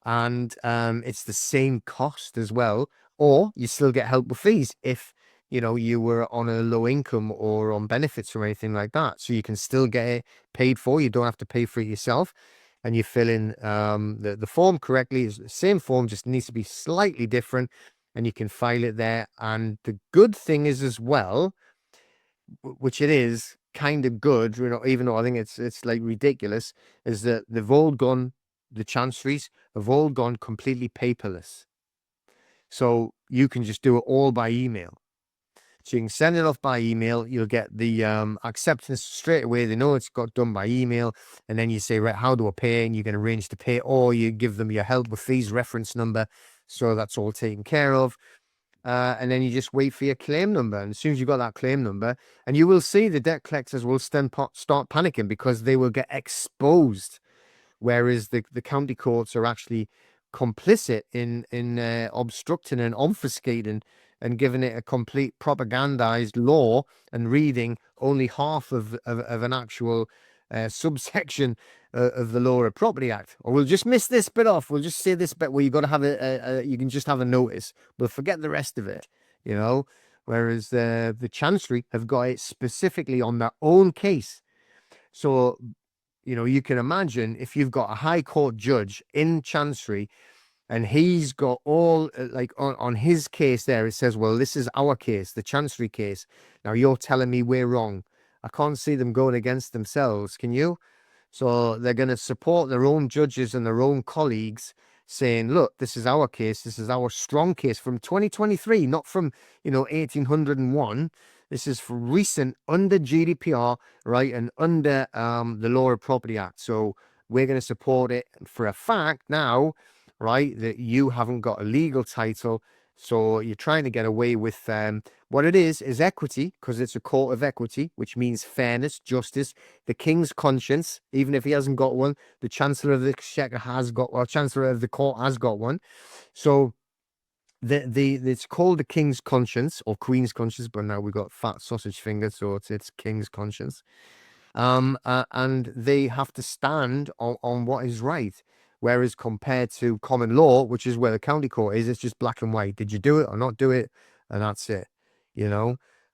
And it's the same cost as well. Or you still get help with fees if, you were on a low income or on benefits or anything like that. So you can still get it paid for. You don't have to pay for it yourself. And you fill in the form correctly. It's the same form, just needs to be slightly different. And you can file it there. And the good thing is as well, which it is kind of good, even though I think it's like ridiculous, is that they've all gone, the chanceries have all gone completely paperless. So you can just do it all by email. So you can send it off by email. You'll get the acceptance straight away. They know it's got done by email. And then you say, right, how do I pay? And you can arrange to pay, or you give them your help with fees reference number. So that's all taken care of. And then you just wait for your claim number. And as soon as you've got that claim number, and you will see the debt collectors will start panicking because they will get exposed. Whereas the county courts are actually complicit in obstructing and obfuscating and giving it a complete propagandized law and reading only half of an actual subsection of the Law of Property Act. Or we'll just miss this bit off. We'll just say this bit where you got to have you can just have a notice. We'll forget the rest of it, whereas the Chancery have got it specifically on their own case. So, you know, you can imagine if you've got a High Court judge in Chancery and he's got all like on his case there, it says, well, this is our case, the Chancery case. Now you're telling me we're wrong. I can't see them going against themselves. Can you? So they're going to support their own judges and their own colleagues saying, look, this is our case. This is our strong case from 2023, not from, 1801. This is for recent under GDPR, right? And under the Law of Property Act. So we're going to support it for a fact now, right? That you haven't got a legal title. So you're trying to get away with what it is equity, because it's a court of equity, which means fairness, justice, the king's conscience. Even if he hasn't got one, the Chancellor of the Exchequer has got, or Chancellor of the Court has got one. So it's called the king's conscience or queen's conscience, but now we've got fat sausage fingers, so it's king's conscience. And they have to stand on what is right. Whereas compared to common law, which is where the county court is, it's just black and white. Did you do it or not do it? And that's it,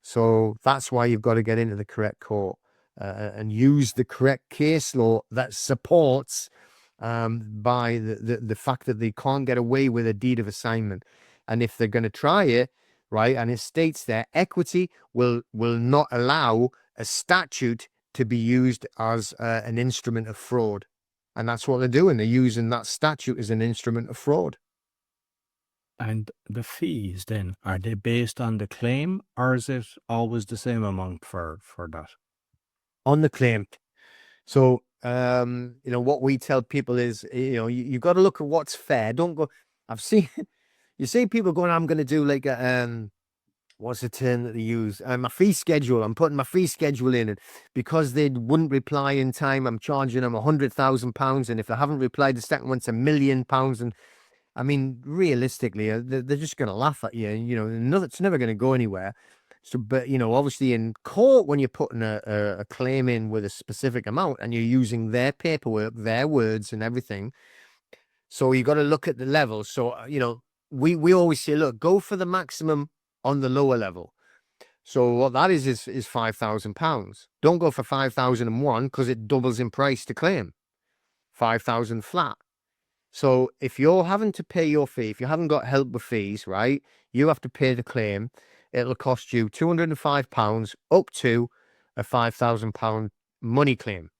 So that's why you've got to get into the correct court and use the correct case law that supports by the fact that they can't get away with a deed of assignment. And if they're going to try it, right, and it states there, equity will not allow a statute to be used as an instrument of fraud. And that's what they're doing. They're using that statute as an instrument of fraud. And the fees then, are they based on the claim, or is it always the same amount for that? On the claim. So, what we tell people is, you've got to look at what's fair. Don't go, you see people going, I'm going to do like a, what's the term that they use? My fee schedule. I'm putting my fee schedule in, and because they wouldn't reply in time, I'm charging them £100,000. And if they haven't replied, the second one's £1 million. And I mean, realistically, they're just going to laugh at you. It's never going to go anywhere. So, but obviously in court, when you're putting a claim in with a specific amount and you're using their paperwork, their words, and everything, so you got to look at the level. So we always say, look, go for the maximum on the lower level. So what that is £5,000. Don't go for 5,001 because it doubles in price to claim. 5,000 flat. So if you're having to pay your fee, if you haven't got help with fees, right, you have to pay the claim. It'll cost you £205 up to a £5,000 money claim.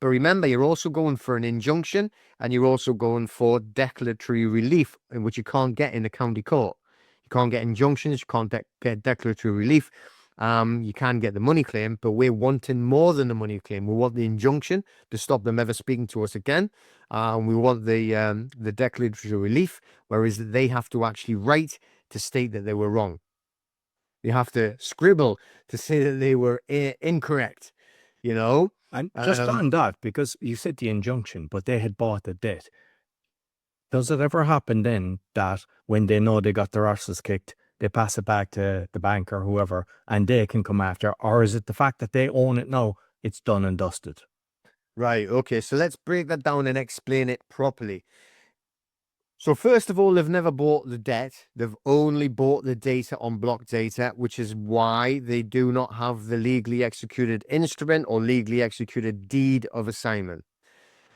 But remember, you're also going for an injunction and you're also going for declaratory relief, which you can't get in the county court. You can't get injunctions, you can't get declaratory relief. You can get the money claim, but we're wanting more than the money claim. We want the injunction to stop them ever speaking to us again. We want the declaratory relief, whereas they have to actually write to state that they were wrong. You have to scribble to say that they were incorrect, And just on that, because you said the injunction, but they had bought the debt. Does it ever happen then that when they know they got their arses kicked, they pass it back to the bank or whoever, and they can come after? Or is it the fact that they own it now, it's done and dusted? Right. Okay. So let's break that down and explain it properly. So first of all, they've never bought the debt. They've only bought the data on block data, which is why they do not have the legally executed instrument or legally executed deed of assignment.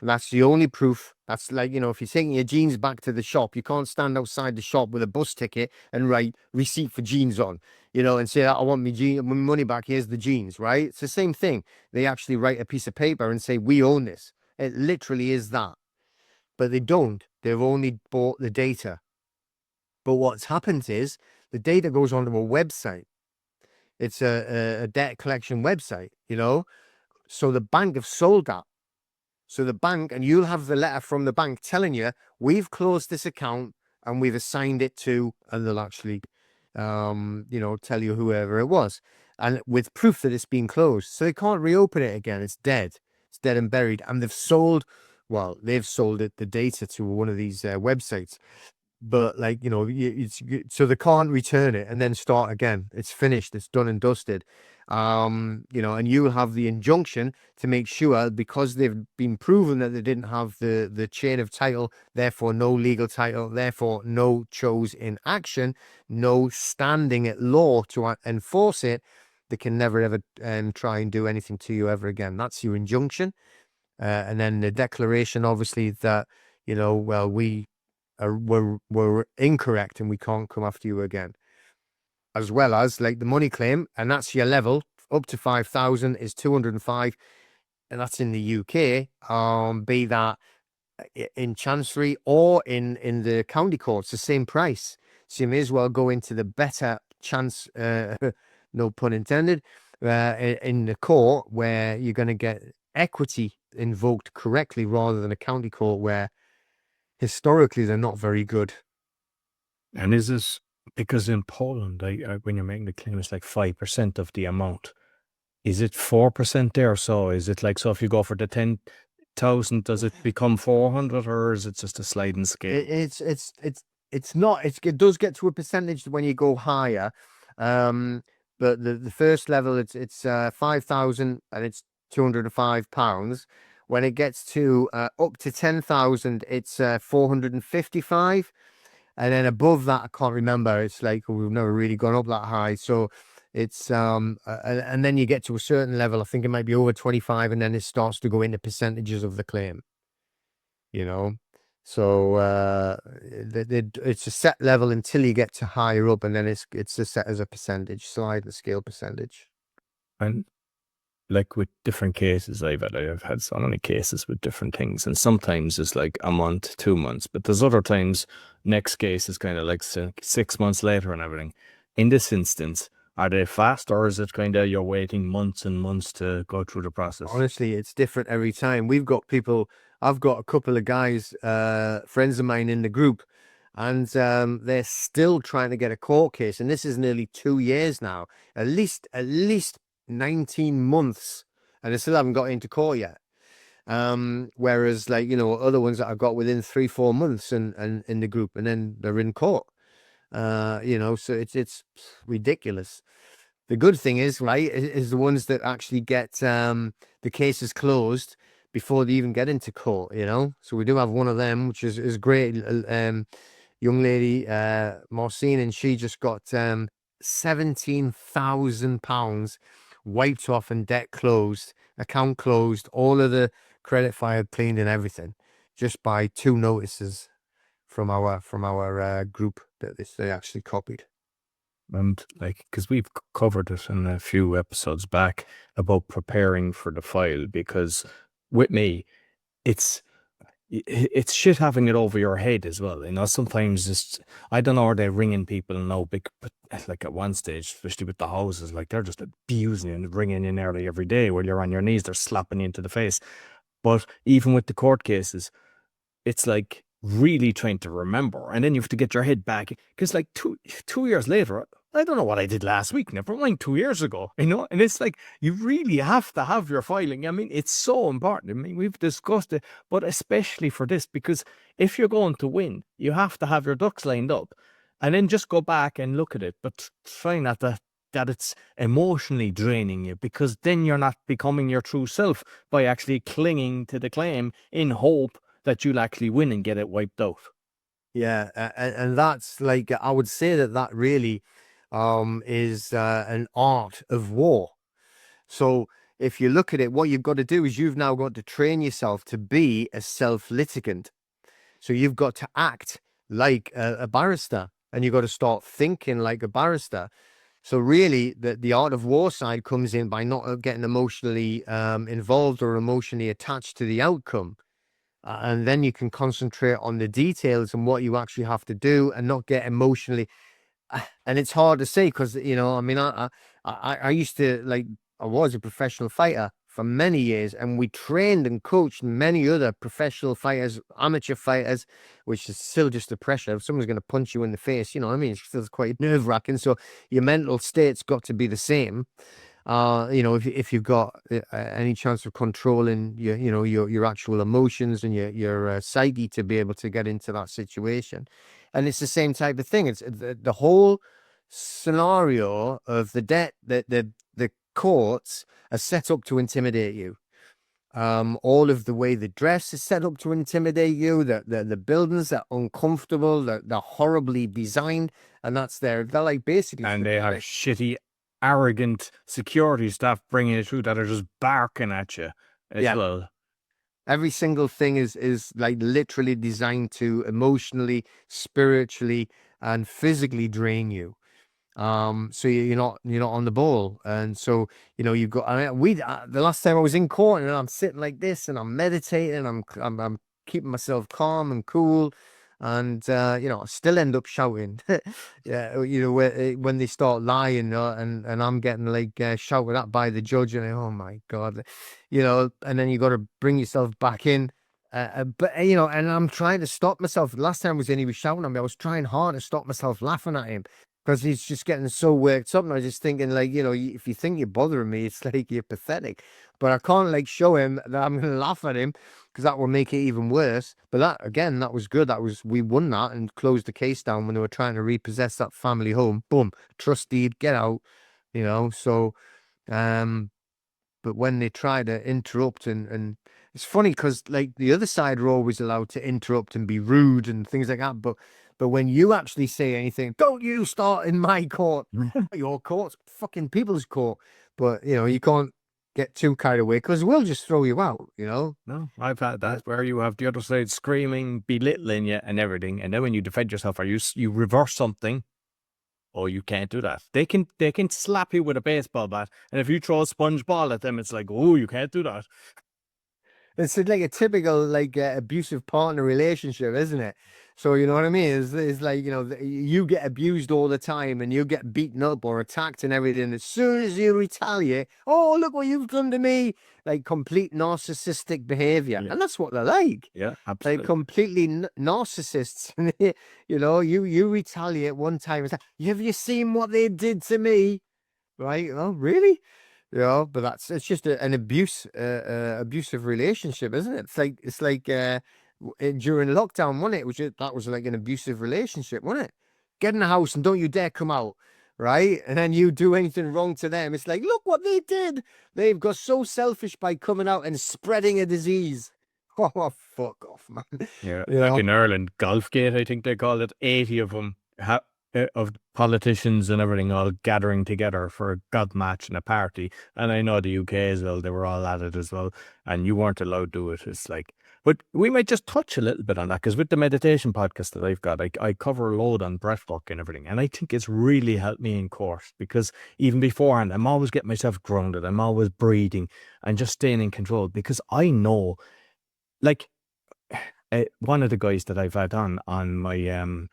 And that's the only proof. That's like, if you're taking your jeans back to the shop, you can't stand outside the shop with a bus ticket and write receipt for jeans on, and say, I want my money back. Here's the jeans, right? It's the same thing. They actually write a piece of paper and say, we own this. It literally is that. But they don't. They've only bought the data. But what's happened is the data goes onto a website. It's a debt collection website, So the bank have sold that. So the bank, and you'll have the letter from the bank telling you, we've closed this account and we've assigned it to, and they'll actually, tell you whoever it was, and with proof that it's been closed. So they can't reopen it again. It's dead. It's dead and buried. And they've sold it, the data to one of these websites. but like, so they can't return it and then start again. It's finished. It's done and dusted. And you will have the injunction to make sure, because they've been proven that they didn't have the chain of title, therefore no legal title, therefore no chose in action, no standing at law to enforce it. They can never ever try and do anything to you ever again. That's your injunction. And then the declaration, obviously, that, well, we're incorrect and we can't come after you again. As well as like the money claim, and that's your level up to 5,000 is 205, and that's in the UK. Be that in Chancery or in the county courts, the same price. So you may as well go into the better chance, no pun intended, in the court where you're going to get equity invoked correctly, rather than a county court where historically they're not very good. And is this because in Poland, when you're making the claim, it's like 5% of the amount. Is it 4% there? So is it like, so if you go for the 10,000, does it become 400, or is it just a sliding scale? It's not. It does get to a percentage when you go higher. But the first level, it's 5,000 and it's £205. When it gets to up to 10,000, it's 455. And then above that, I can't remember. It's like, we've never really gone up that high. So it's and then you get to a certain level. I think it might be over 25, and then it starts to go into percentages of the claim. So it's a set level until you get to higher up, and then it's a set as a percentage, slide the scale percentage. And like with different cases I've had so many cases with different things, and sometimes it's like a month, 2 months, but there's other times next case is kind of like 6 months later and everything. In this instance, are they fast, or is it kind of you're waiting months and months to go through the process? Honestly, it's different every time. I've got a couple of guys, friends of mine in the group, and they're still trying to get a court case, and this is nearly 2 years now, at least 19 months, and they still haven't got into court yet. Whereas, like, other ones that I've got within 3-4 months and in the group, and then they're in court. So it's ridiculous. The good thing is, right, is the ones that actually get the cases closed before they even get into court. So we do have one of them, which is great. Young lady, Marcine, and she just got £17,000 wiped off and debt closed, account closed, all of the credit file cleaned and everything, just by 2 notices from our group that they actually copied. And like, because we've covered it in a few episodes back about preparing for the file, because with me, it's shit having it over your head as well. Sometimes just, I don't know, are they ringing people now? But like at one stage, especially with the houses, like they're just abusing you and ringing you nearly every day while you're on your knees. They're slapping you into the face. But even with the court cases, it's like really trying to remember, and then you have to get your head back, because like two years later, I don't know what I did last week, never mind 2 years ago, and it's like you really have to have your filing. I mean, it's so important. I mean, we've discussed it, but especially for this, because if you're going to win, you have to have your ducks lined up, and then just go back and look at it, but try not that it's emotionally draining you, because then you're not becoming your true self by actually clinging to the claim in hope that you'll actually win and get it wiped out. Yeah, and that's like, I would say that really is an art of war. So if you look at it, what you've got to do is you've now got to train yourself to be a self-litigant. So you've got to act like a barrister, and you've got to start thinking like a barrister. So really, the art of war side comes in by not getting emotionally involved or emotionally attached to the outcome. And then you can concentrate on the details and what you actually have to do, and not get emotionally. And it's hard to say, because, I mean, I used to, like, I was a professional fighter for many years, and we trained and coached many other professional fighters, amateur fighters, which is still just the pressure. If someone's going to punch you in the face, I mean, it's still quite nerve-wracking. So your mental state's got to be the same. If you've got any chance of controlling your actual emotions and your psyche to be able to get into that situation. And it's the same type of thing. It's the whole scenario of the debt that the courts are set up to intimidate you. All of the way the dress is set up to intimidate you. The buildings are uncomfortable. They're horribly designed, and they're like basically. And they have shitty, arrogant security staff bringing it through that are just barking at you as well. Every single thing is like literally designed to emotionally, spiritually, and physically drain you. So you're not on the ball, and so you've got. The last time I was in court, and I'm sitting like this, and I'm meditating, I'm keeping myself calm and cool, and I still end up shouting. Yeah, when they start lying, and I'm getting like shouted at by the judge, and oh my god, and then you got to bring yourself back in. But and I'm trying to stop myself. Last time I was in, he was shouting at me. I was trying hard to stop myself laughing at him, because he's just getting so worked up. And I was just thinking, like, if you think you're bothering me, it's like you're pathetic. But I can't like show him that I'm going to laugh at him, because that will make it even worse. But that was good. We won that and closed the case down when they were trying to repossess that family home. Boom, trust deed, get out. So, but when they try to interrupt, and it's funny because like the other side are always allowed to interrupt and be rude and things like that. But when you actually say anything, don't you start in my court. Your court's fucking people's court. But you can't get too carried away, because we'll just throw you out. No, I've had that where you have the other side screaming, belittling you and everything, and then when you defend yourself or you reverse something, oh, you can't do that. They can slap you with a baseball bat, and if you throw a sponge ball at them, it's like, oh, you can't do that. It's like a typical like abusive partner relationship, isn't it? So you know what I mean? It's like you get abused all the time, and you get beaten up or attacked and everything. As soon as you retaliate, oh, look what you've done to me! Like complete narcissistic behavior, and that's what they're like. Yeah, absolutely. Like completely narcissists. You retaliate one time. It's like, have you seen what they did to me? Right? Oh, really? But it's just an abusive relationship, isn't it? It's like during lockdown, wasn't it? That was like an abusive relationship, wasn't it? Get in the house and don't you dare come out, right? And then you do anything wrong to them, it's like, look what they did. They've got so selfish by coming out and spreading a disease. Oh, fuck off, man. Yeah, like in Ireland, Golfgate, I think they call it, 80 of them of politicians and everything all gathering together for a golf match and a party. And I know the UK as well, they were all at it as well, and you weren't allowed to do it. It's like, but we might just touch a little bit on that, because with the meditation podcast that I've got, I cover a load on breathwork and everything, and I think it's really helped me in court, because even beforehand, I'm always getting myself grounded, I'm always breathing and just staying in control, because I know, like, one of the guys that I've had on my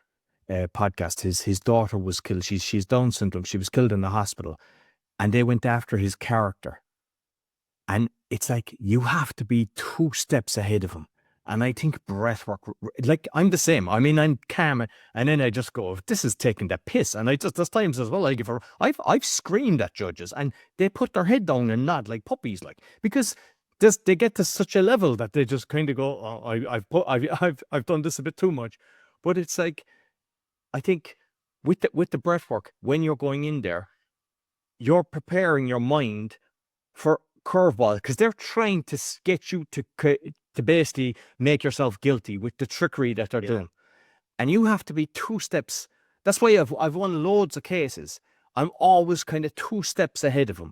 podcast, his daughter was killed. She's Down syndrome. She was killed in the hospital, and they went after his character. And it's like, you have to be 2 steps ahead of him. And I think breathwork, like, I'm the same. I mean, I'm calm, and then I just go, this is taking the piss. And there's times as well I've screamed at judges, and they put their head down and nod like puppies, like, because they get to such a level that they just kind of go, oh, I've done this a bit too much. But it's like, I think with the breathwork, when you're going in there, you're preparing your mind for curveball, because they're trying to get you to basically make yourself guilty with the trickery that they're doing, and you have to be 2 steps. That's why I've won loads of cases. I'm always kind of 2 steps ahead of them,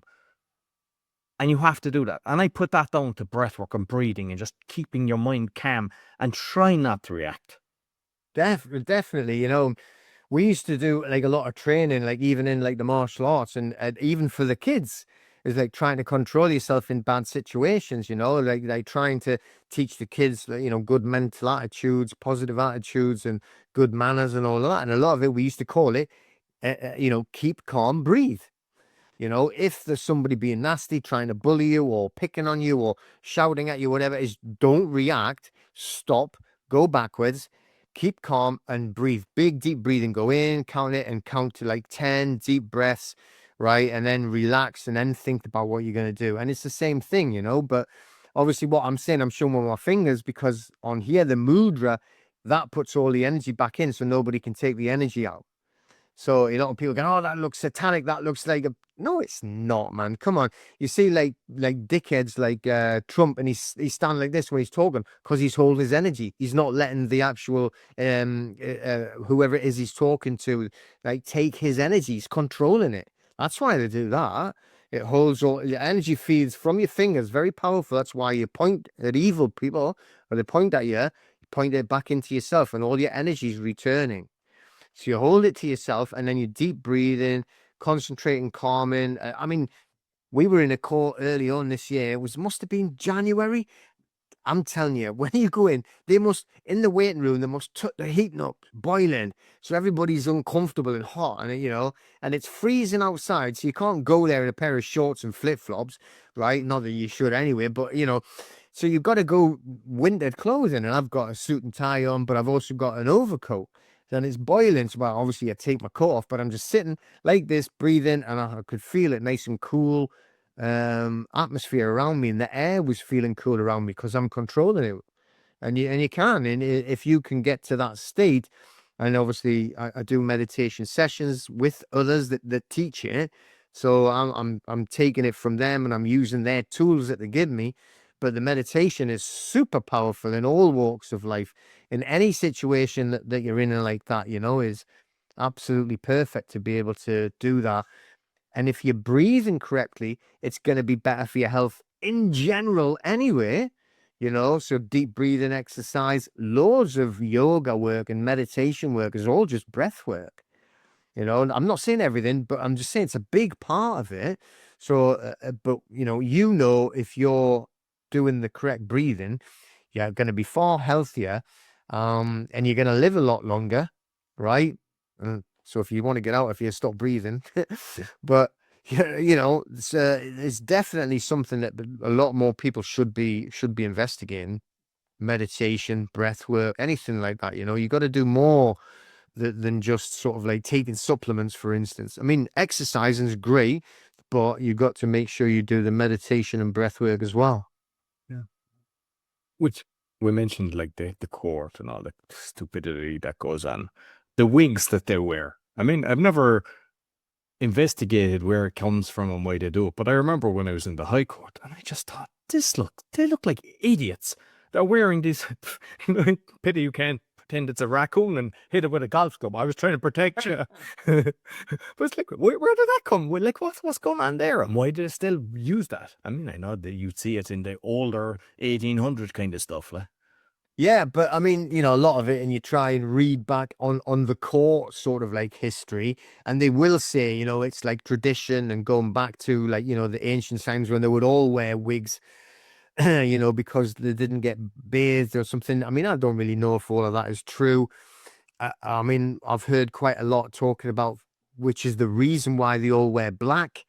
and you have to do that. And I put that down to breathwork and breathing and just keeping your mind calm and try not to react. Definitely. We used to do like a lot of training, like even in like the martial arts, and even for the kids, is like trying to control yourself in bad situations, like trying to teach the kids, good mental attitudes, positive attitudes, and good manners and all of that. And a lot of it, we used to call it, keep calm, breathe. If there's somebody being nasty, trying to bully you or picking on you or shouting at you, whatever it is, don't react, stop, go backwards, keep calm and breathe. Big, deep breathing. Go in, count it, and count to like 10 deep breaths, right? And then relax, and then think about what you're going to do. And it's the same thing, but obviously what I'm saying, I'm showing with my fingers, because on here, the mudra that puts all the energy back in, so nobody can take the energy out. So a lot of people go, "Oh, that looks satanic. That looks like a..." No, it's not, man. Come on. You see, like dickheads like Trump, and he's standing like this when he's talking because he's holding his energy. He's not letting the actual whoever it is he's talking to like take his energy. He's controlling it. That's why they do that. It holds all your energy, feeds from your fingers, very powerful. That's why you point at evil people, or they point at you, you point it back into yourself, and all your energy is returning. So you hold it to yourself, and then you deep breathing, concentrating, calming. I mean, we were in a court early on this year. It must have been January. I'm telling you, when you go in, they must, in the waiting room, they must turn the heating up, boiling. So everybody's uncomfortable and hot, and and it's freezing outside. So you can't go there in a pair of shorts and flip flops, right? Not that you should anyway, but so you've got to go wintered clothing. And I've got a suit and tie on, but I've also got an overcoat. Then it's boiling. So, well, obviously, I take my coat off, but I'm just sitting like this, breathing, and I could feel it nice and cool atmosphere around me, and the air was feeling cool around me because I'm controlling it. And you can, and if you can get to that state, and obviously I do meditation sessions with others that teach it, so I'm taking it from them, and I'm using their tools that they give me. But the meditation is super powerful in all walks of life, in any situation that you're in, and like that, is absolutely perfect to be able to do that. And if you're breathing correctly, it's going to be better for your health in general anyway. So deep breathing exercise, loads of yoga work and meditation work is all just breath work. And I'm not saying everything, but I'm just saying it's a big part of it. So, but if you're doing the correct breathing, you're going to be far healthier, and you're going to live a lot longer, right? So if you want to get out, if you stop breathing, but it's definitely something that a lot more people should be investigating. Meditation, breath work, anything like that. You got to do more than just sort of like taking supplements, for instance. I mean, exercising is great, but you've got to make sure you do the meditation and breath work as well. Yeah. Which we mentioned, like the court and all the stupidity that goes on, the wigs that they wear. I mean, I've never investigated where it comes from and why they do it, but I remember when I was in the High Court, and I just thought, they look like idiots. They're wearing these. Pity you can't pretend it's a raccoon and hit it with a golf club. I was trying to protect you. But it's like, where did that come? Like, what's going on there? And why do they still use that? I mean, I know that you'd see it in the older 1800 kind of stuff. Like. Yeah, but I mean, a lot of it, and you try and read back on the court sort of like history, and they will say, it's like tradition and going back to like, the ancient times when they would all wear wigs, because they didn't get bathed or something. I mean, I don't really know if all of that is true. I mean, I've heard quite a lot talking about which is the reason why they all wear black.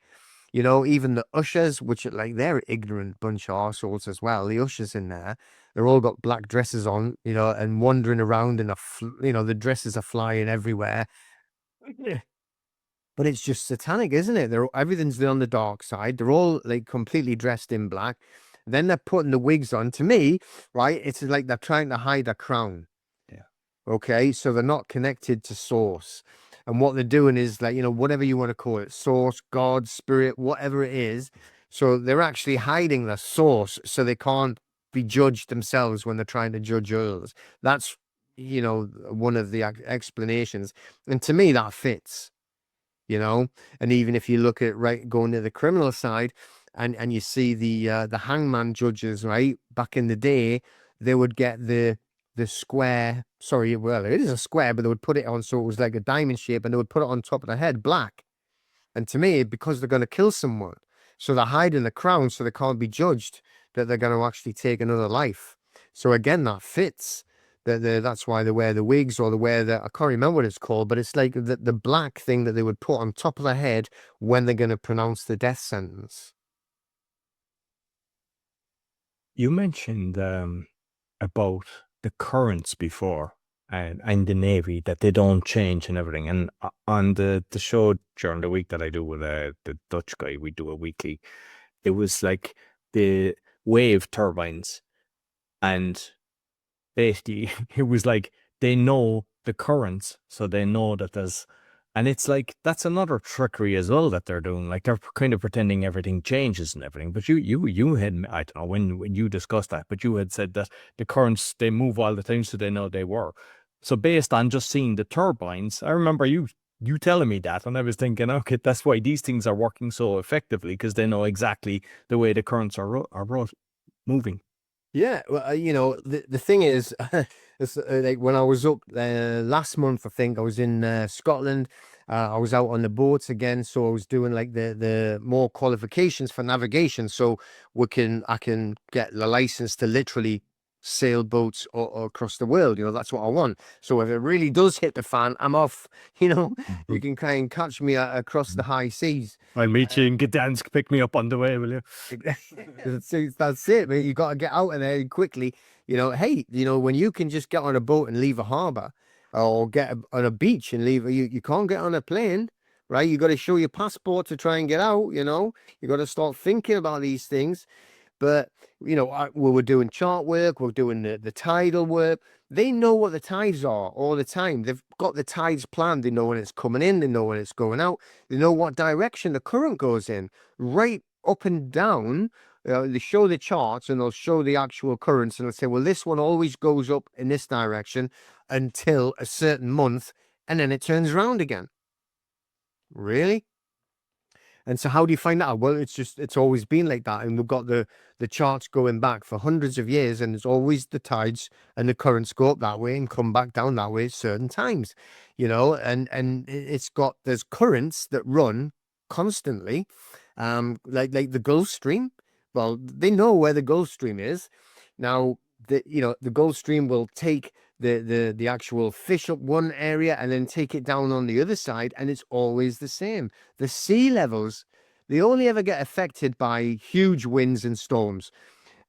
Even the ushers, which are like, they're an ignorant bunch of arseholes as well. The ushers in there, they're all got black dresses on, and wandering around in the dresses are flying everywhere. Yeah. But it's just satanic, isn't it? Everything's on the dark side. They're all like completely dressed in black. Then they're putting the wigs on. To me, right, it's like they're trying to hide a crown. Yeah. Okay, so they're not connected to source. And what they're doing is like, whatever you want to call it, source, God, spirit, whatever it is. So they're actually hiding the source so they can't be judged themselves when they're trying to judge others. That's, one of the explanations. And to me, that fits, and even if you look at going to the criminal side, and you see the hangman judges, right, back in the day, they would get the square, sorry, well, it is a square, but they would put it on so it was like a diamond shape, and they would put it on top of the head, black. And to me, because they're going to kill someone, so they're hiding the crown so they can't be judged that they're going to actually take another life. So again, that fits. That's why they wear the wigs, or they wear I can't remember what it's called, but it's like the black thing that they would put on top of their head when they're going to pronounce the death sentence. You mentioned about the currents before, and the Navy, that they don't change and everything. And on the show during the week that I do with the Dutch guy, we do a weekly, it was like the wave turbines, and basically it was like they know the currents, so they know that there's, and it's like that's another trickery as well that they're doing. Like they're kind of pretending everything changes and everything. But you had, I don't know when you discussed that, but you had said that the currents they move all the time, so they know they were. So based on just seeing the turbines, I remember you telling me that, and I was thinking, okay, that's why these things are working so effectively because they know exactly the way the currents are moving. Yeah, well, the thing is, it's, like when I was up last month, I think I was in Scotland. I was out on the boats again, so I was doing like the more qualifications for navigation, so I can get the license to literally sail boats or across the world. That's what I want. So if it really does hit the fan, I'm off. You can kind of catch me across the high seas. I'll meet you in Gdansk. Pick me up on the way, will you? That's it, man. You got to get out of there quickly. Hey, when you can just get on a boat and leave a harbor, or on a beach and leave, you can't get on a plane, right? You got to show your passport to try and get out. You got to start thinking about these things. But we were doing chart work, we're doing the tidal work. They know what the tides are all the time. They've got the tides planned. They know when it's coming in, they know when it's going out, they know what direction the current goes in, right up and down. They show the charts and they'll show the actual currents, and they'll say, well, this one always goes up in this direction until a certain month, and then it turns around again. Really? And so how do you find that out? Well, it's always been like that. And we've got the charts going back for hundreds of years, and it's always the tides and the currents go up that way and come back down that way at certain times, and there's currents that run constantly, like the Gulf Stream. Well, they know where the Gulf Stream is. Now, the Gulf Stream will take the actual fish up one area and then take it down on the other side, and it's always the same. The sea levels, they only ever get affected by huge winds and storms.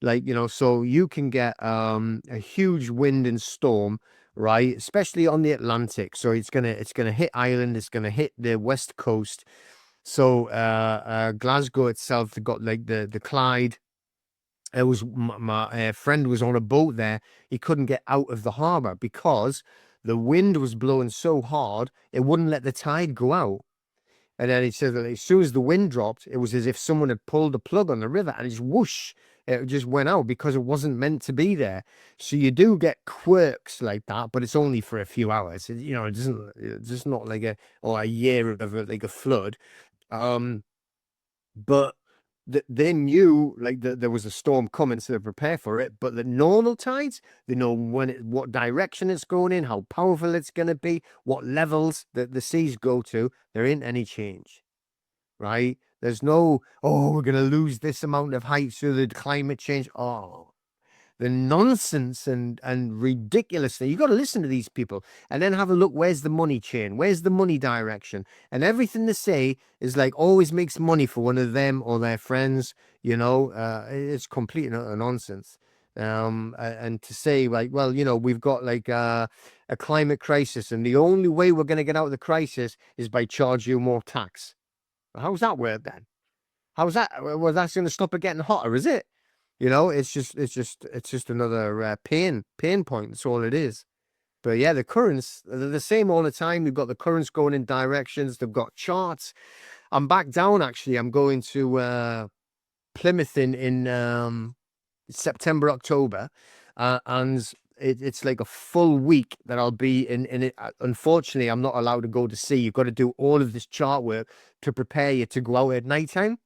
Like, so you can get a huge wind and storm, right? Especially on the Atlantic. So it's gonna hit Ireland, it's gonna hit the west coast. So Glasgow itself, they got like the Clyde. It was my friend was on a boat there. He couldn't get out of the harbor because the wind was blowing so hard it wouldn't let the tide go out. And then he said that as soon as the wind dropped, it was as if someone had pulled a plug on the river, and just whoosh, it just went out because it wasn't meant to be there. So you do get quirks like that, but it's only for a few hours. It's just not like a year of like a flood. But they knew like that there was a storm coming, so they prepare for it. But the normal tides, they know what direction it's going in, how powerful it's going to be, what levels that the seas go to. There ain't any change, right? There's no, oh, we're going to lose this amount of height through the climate change. Oh, the nonsense and ridiculousness. You got to listen to these people and then have a look. Where's the money chain? Where's the money direction? And everything they say is like always makes money for one of them or their friends. It's complete nonsense. And to say like, well, we've got like a climate crisis, and the only way we're going to get out of the crisis is by charging you more tax. How's that work then? How's that? Well, that's going to stop it getting hotter, is it? It's just another pain point. That's all it is. But yeah, the currents are the same all the time. We've got the currents going in directions. They've got charts. I'm back down actually. I'm going to Plymouth in September, October, and it's like a full week that I'll be in it. Unfortunately, I'm not allowed to go to sea. You've got to do all of this chart work to prepare you to go out at nighttime.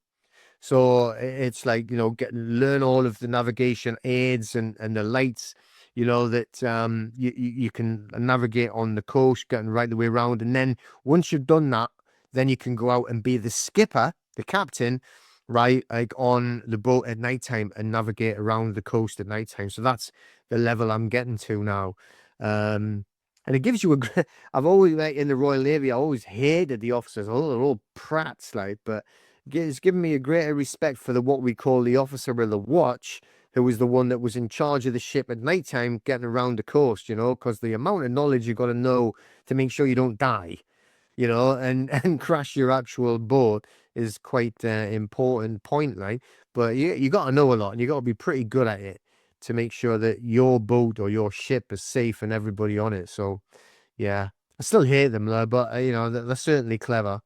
So it's like, learn all of the navigation aids and the lights, that you can navigate on the coast, getting right the way around. And then once you've done that, then you can go out and be the skipper, the captain, right, like on the boat at nighttime and navigate around the coast at nighttime. So that's the level I'm getting to now. And it gives you I've always, like in the Royal Navy, I always hated the officers. Oh, they're all prats, like, but it's given me a greater respect for what we call the officer of the watch, who was the one that was in charge of the ship at nighttime, getting around the coast, because the amount of knowledge you got to know to make sure you don't die, and crash your actual boat is quite important point, like. But you got to know a lot, and you got to be pretty good at it. to make sure that your boat or your ship is safe and everybody on it. So, yeah, I still hate them though, but you know, they're certainly clever.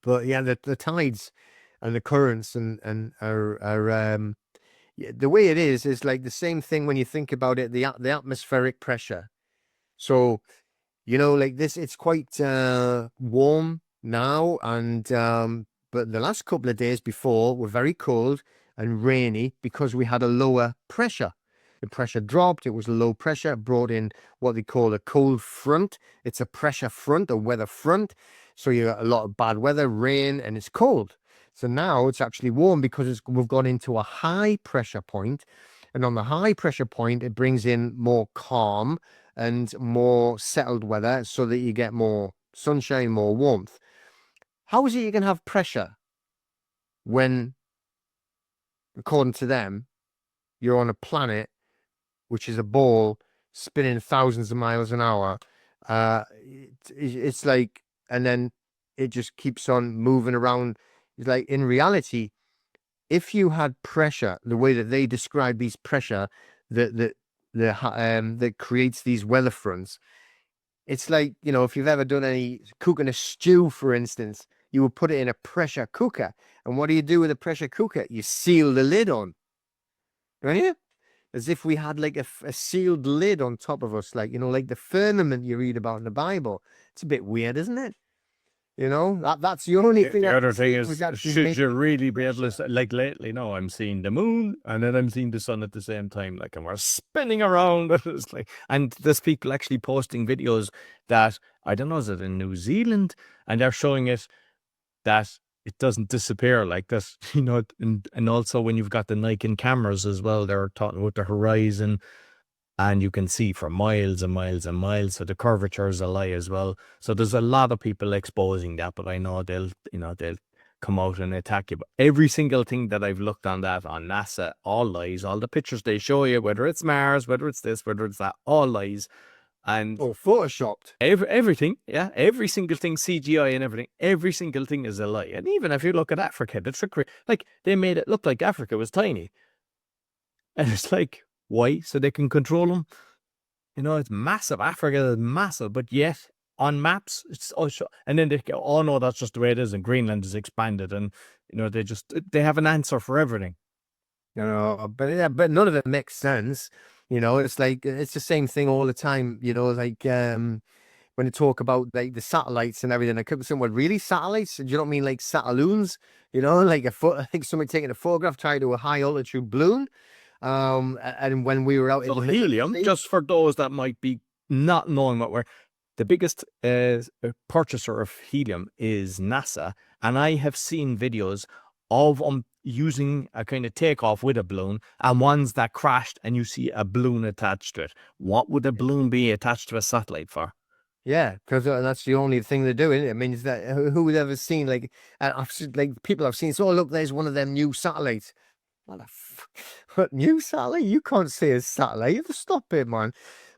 But yeah, the tides and the currents and are yeah, the way it is like the same thing when you think about it, the atmospheric pressure. So, you know, like this, it's quite warm now, and but the last couple of days before were very cold and rainy because we had a lower pressure. The pressure dropped, it was low pressure, brought in what they call a cold front. It's a pressure front, a weather front. So you got a lot of bad weather, rain, and it's cold. So now it's actually warm because we've gone into a high pressure point. And on the high pressure point, it brings in more calm and more settled weather so that you get more sunshine, more warmth. How is it you can have pressure when, according to them, you're on a planet which is a ball spinning thousands of miles an hour? It's like, and then it just keeps on moving around. It's like, in reality, if you had pressure, the way that they describe these pressure that creates these weather fronts, it's like, you know, if you've ever done any cooking a stew, for instance, you would put it in a pressure cooker. And what do you do with a pressure cooker? You seal the lid on, right? As if we had like a sealed lid on top of us, like, you know, like the firmament you read about in the Bible. It's a bit weird, isn't it? You know, that's the only thing The I can other thing see was is, actually should made you really be able pressure. to, like lately, no, I'm seeing the moon and then I'm seeing the sun at the same time, like, and we're spinning around. It's like, and there's people actually posting videos that, I don't know, is it in New Zealand? And they're showing it that it doesn't disappear like this, you know, and also when you've got the Nikon cameras as well, they're talking about the horizon and you can see for miles and miles and miles. So the curvature is a lie as well. So there's a lot of people exposing that, but I know they'll come out and attack you. But every single thing that I've looked on that on NASA, all lies. All the pictures they show you, whether it's Mars, whether it's this, whether it's that, all lies. And Oh, photoshopped. everything, yeah, every single thing, CGI and everything, every single thing is a lie. And even if you look at Africa, the trickery, like they made it look like Africa was tiny. And it's like, why? So they can control them. You know, it's massive. Africa is massive, but yet on maps, it's also, and then they go, oh no, that's just the way it is. And Greenland is expanded, and you know, they have an answer for everything. You know, but yeah, but none of it makes sense. You know, it's like it's the same thing all the time. You know, like when you talk about like the satellites and everything, I could be saying, well, really satellites? Do you not mean like satelloons? You know, like I think somebody taking a photograph tied to a high altitude balloon. And when we were out in So the middle of the helium, sea, just for those that might be not knowing what we're, the biggest purchaser of helium is NASA, and I have seen videos of using a kind of takeoff with a balloon and ones that crashed and you see a balloon attached to it. What would a balloon be attached to a satellite for? yeah, because that's the only thing they're doing. It means that who would ever seen like I've seen, like people I've seen. So oh, look, there's one of them new satellites. What the what new satellite? You can't say a satellite. Stop it, man.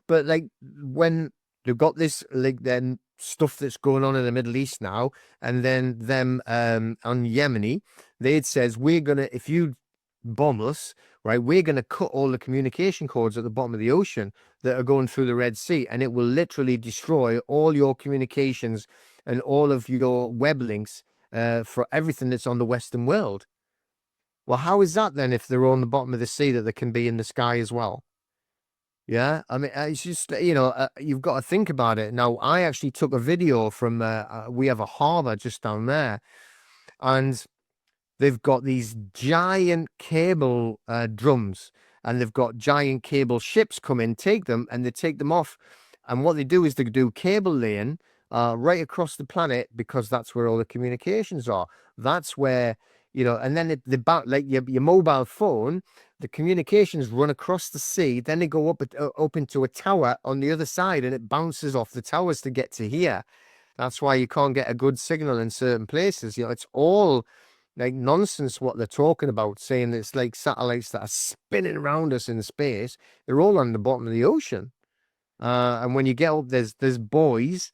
But like when they've got this like then stuff that's going on in the Middle East now, and then them on Yemeni, they had says we're gonna if you bomb us, right, we're gonna cut all the communication cords at the bottom of the ocean that are going through the Red Sea, and it will literally destroy all your communications and all of your web links for everything that's on the Western world. Well, how is that then if they're on the bottom of the sea that they can be in the sky as well? Yeah, I mean, it's just, you know, you've got to think about it. Now, I actually took a video from, we have a harbor just down there, and they've got these giant cable drums, and they've got giant cable ships come in, take them, and they take them off. And what they do is they do cable laying right across the planet because that's where all the communications are. That's where, you know, and then like your mobile phone, the communications run across the sea, then they go up into a tower on the other side, and it bounces off the towers to get to here. That's why you can't get a good signal in certain places. You know, it's all like nonsense what they're talking about, saying it's like satellites that are spinning around us in space. They're all on the bottom of the ocean. And when you get up, there's buoys,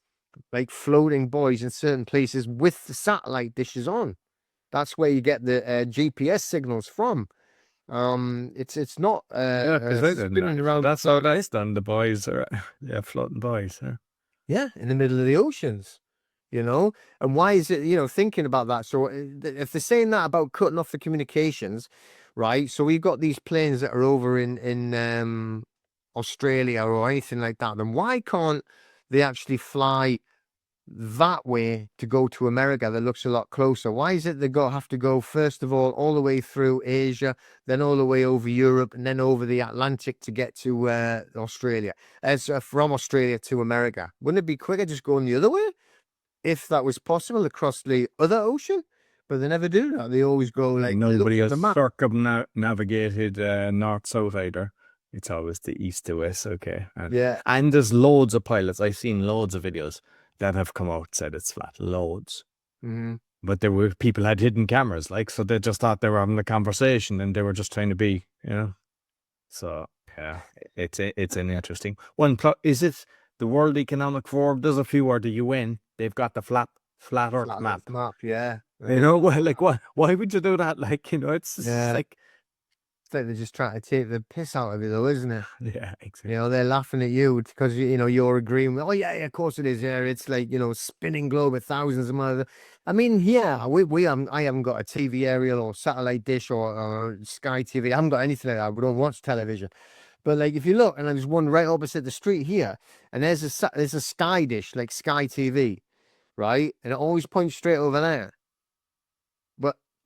like floating buoys in certain places with the satellite dishes on. That's where you get the GPS signals from. It's not Yeah, because I didn't know. spinning around. That's how nice done. The boys are, yeah, floating boys. Huh? Yeah, in the middle of the oceans, you know? And why is it, thinking about that? So if they're saying that about cutting off the communications, right? So we've got these planes that are over in Australia or anything like that, then why can't they actually fly that way to go to America that looks a lot closer? Why is it have to go, first of all the way through Asia, then all the way over Europe, and then over the Atlantic to get to Australia? As from Australia to America, wouldn't it be quicker just going the other way if that was possible across the other ocean? But they never do that. They always go like, look Nobody at has the map. circumnavigated north-south either. It's always the east to west. Okay. Yeah. And there's loads of pilots. I've seen loads of videos that have come out said it's flat. Loads. Mm-hmm. But there were people had hidden cameras, like, so they just thought they were having a conversation and they were just trying to be, So yeah, it's an interesting one. Is it the World Economic Forum? There's a few, or the UN. They've got the flat Earth map. Yeah. Well, like, why would you do that? Like, it's Yeah. like, It's like they're just trying to take the piss out of it, though, isn't it? yeah, exactly. They're laughing at you because you're agreeing with, oh yeah, of course it is. Yeah, it's like spinning globe with thousands of miles. I mean, yeah, I haven't got a TV aerial or satellite dish or Sky TV. I haven't got anything like that. We don't watch television. But like, if you look, and there's one right opposite the street here, and there's a Sky dish like Sky TV, right, and it always points straight over there.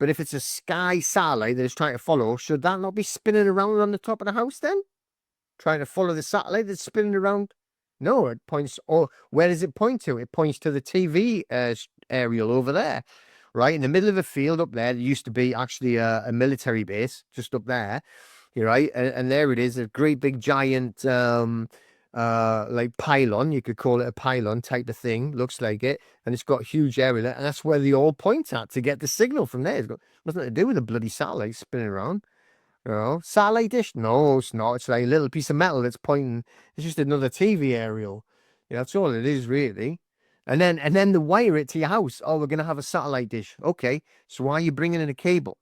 But if it's a Sky satellite that is trying to follow, should that not be spinning around on the top of the house then? Trying to follow the satellite that's spinning around? No, it points. Or where does it point to? It points to the TV aerial over there, right in the middle of a field up there. There used to be actually a military base just up there. You're right, and there it is, a great big giant like pylon. You could call it a pylon type of thing. Looks like it, and it's got huge area, and that's where they all point at to get the signal from there. It's got nothing to do with the bloody satellite spinning around. Satellite dish? No, it's not. It's like a little piece of metal that's pointing. It's just another TV aerial. Yeah, that's all it is, really. And then they wire it to your house. Oh, we're gonna have a satellite dish. Okay, so why are you bringing in a cable?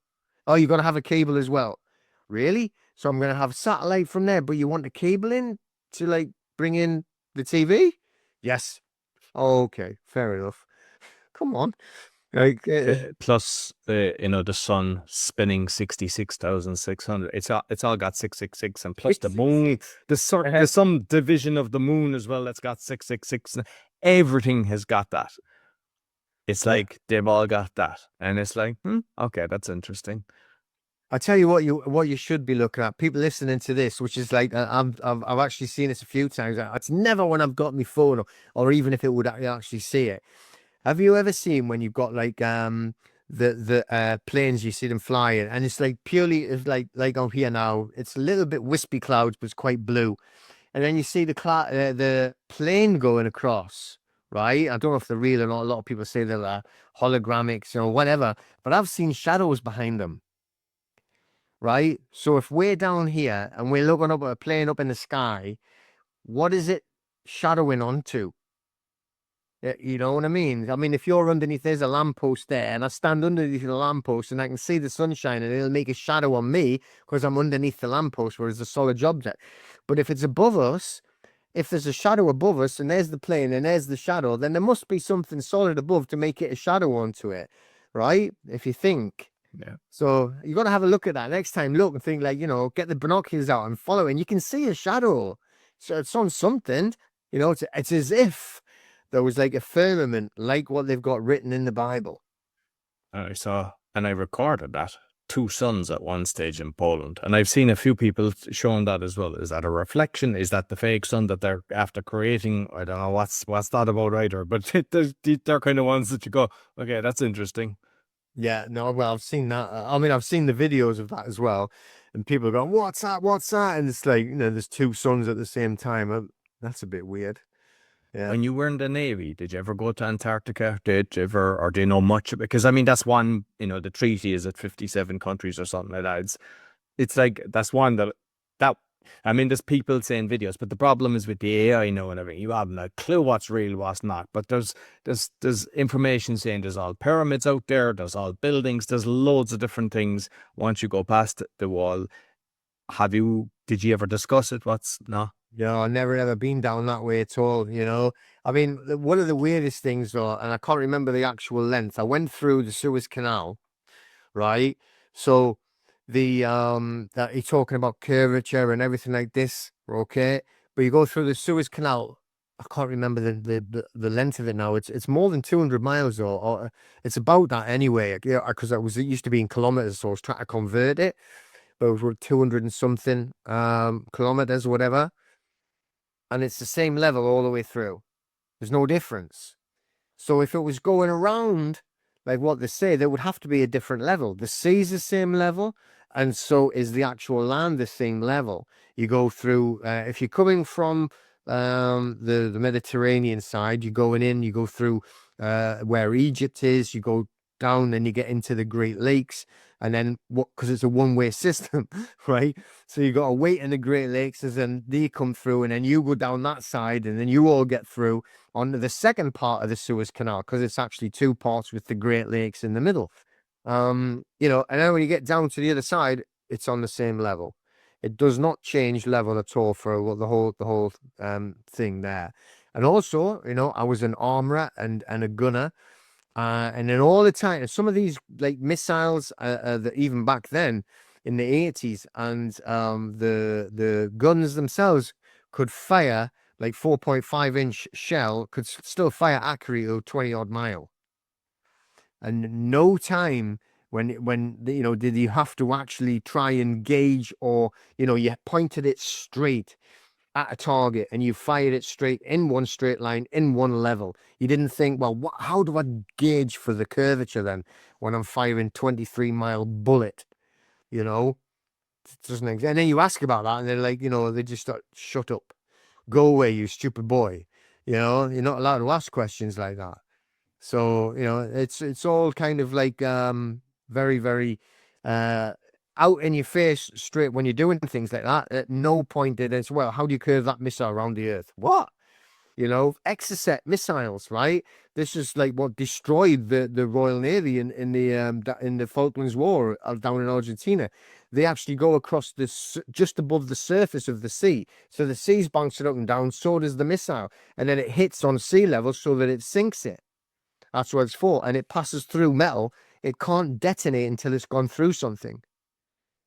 Oh, you're gonna have a cable as well. Really? So I'm gonna have satellite from there, but you want the cable in to like bring in the TV? Yes. Okay, fair enough. Come on. Like, Plus the sun spinning 66,600. It's all got 666, and plus the moon. There's some division of the moon as well that's got 666. Everything has got that. It's like they've all got that, and it's like, okay, that's interesting. I tell you what you should be looking at. People listening to this, which is like I've actually seen this a few times. It's never when I've got my phone, or even if it would actually see it. Have you ever seen when you've got like the planes, you see them flying, and it's like purely, it's like on here now, it's a little bit wispy clouds, but it's quite blue, and then you see the plane going across, right? I don't know if they're real or not. A lot of people say they're hologramics or whatever, but I've seen shadows behind them, right? So if we're down here and we're looking up at a plane up in the sky, what is it shadowing onto? You know what I mean? I mean, if you're underneath, there's a lamppost there, and I stand underneath the lamppost and I can see the sunshine, and it'll make a shadow on me because I'm underneath the lamppost, where it's a solid object. But if it's above us, if there's a shadow above us and there's the plane and there's the shadow, then there must be something solid above to make it a shadow onto it, right? If you think. Yeah. So you got to have a look at that next time. Look and think, like, get the binoculars out and follow it, and you can see a shadow. So it's on something, it's as if there was like a firmament, like what they've got written in the Bible. I saw, and I recorded that, 2 suns at one stage in Poland, and I've seen a few people showing that as well. Is that a reflection? Is that the fake sun that they're after creating? I don't know what's that about either, but they're kind of ones that you go, okay, that's interesting. Yeah, no, well, I've seen that. I mean, I've seen the videos of that as well, and people are going, "What's that? What's that?" And it's like, there's 2 suns at the same time. That's a bit weird. Yeah. When you were in the Navy, did you ever go to Antarctica? Did you ever, or do you know much? Because I mean, that's one, the treaty is at 57 countries or something like that. It's like, that's one that I mean, there's people saying videos, but the problem is with the AI now and everything. You haven't a clue what's real, what's not. But there's information saying there's all pyramids out there, there's all buildings, there's loads of different things. Once you go past the wall, did you ever discuss it? What's no? No, I've never ever been down that way at all, you know. I mean, one of the weirdest things though, and I can't remember the actual length, I went through the Suez Canal, right? So that you're talking about curvature and everything like this, okay? But you go through the Suez Canal, I can't remember the length of it now. It's more than 200 miles or it's about that anyway. Yeah, because it used to be in kilometers, so I was trying to convert it, but it was 200 and something kilometers or whatever. And it's the same level all the way through. There's no difference. So if it was going around like what they say, there would have to be a different level. The sea's the same level, and so is the actual land the same level. You go through, if you're coming from the Mediterranean side, you're going in, you go through where Egypt is, you go down and you get into the Great Lakes, and then what, because it's a one-way system, right? So you got to wait in the Great Lakes, and then they come through, and then you go down that side, and then you all get through on the second part of the Suez Canal, because it's actually two parts with the Great Lakes in the middle. You know, and then when you get down to the other side, it's on the same level. It does not change level at all for the whole thing there. And also, you know, I was an armourer and a gunner. And then all the time, some of these like missiles, that even back then in the 80s, and the guns themselves could fire like 4.5-inch shell, could still fire accurately to 20 odd mile. And no time when you know, did you have to actually try and gauge, or you know, you pointed it straight at a target and you fired it straight in one straight line in one level. You didn't think, well, how do I gauge for the curvature then when I'm firing 23-mile bullet? You know, it doesn't exist. And then you ask about that, and they're like, you know, they just start, shut up, go away, you stupid boy. You know, you're not allowed to ask questions like that. So, you know, it's all kind of like very, very uh out in your face straight when you're doing things like that. At no point did it, well, how do you curve that missile around the earth? What? You know, Exocet missiles, right? This is like what destroyed the Royal Navy in the Falklands War down in Argentina. They actually go across this just above the surface of the sea. So the sea's bouncing up and down, so does the missile. And then it hits on sea level so that it sinks it. That's what it's for. And it passes through metal. It can't detonate until it's gone through something.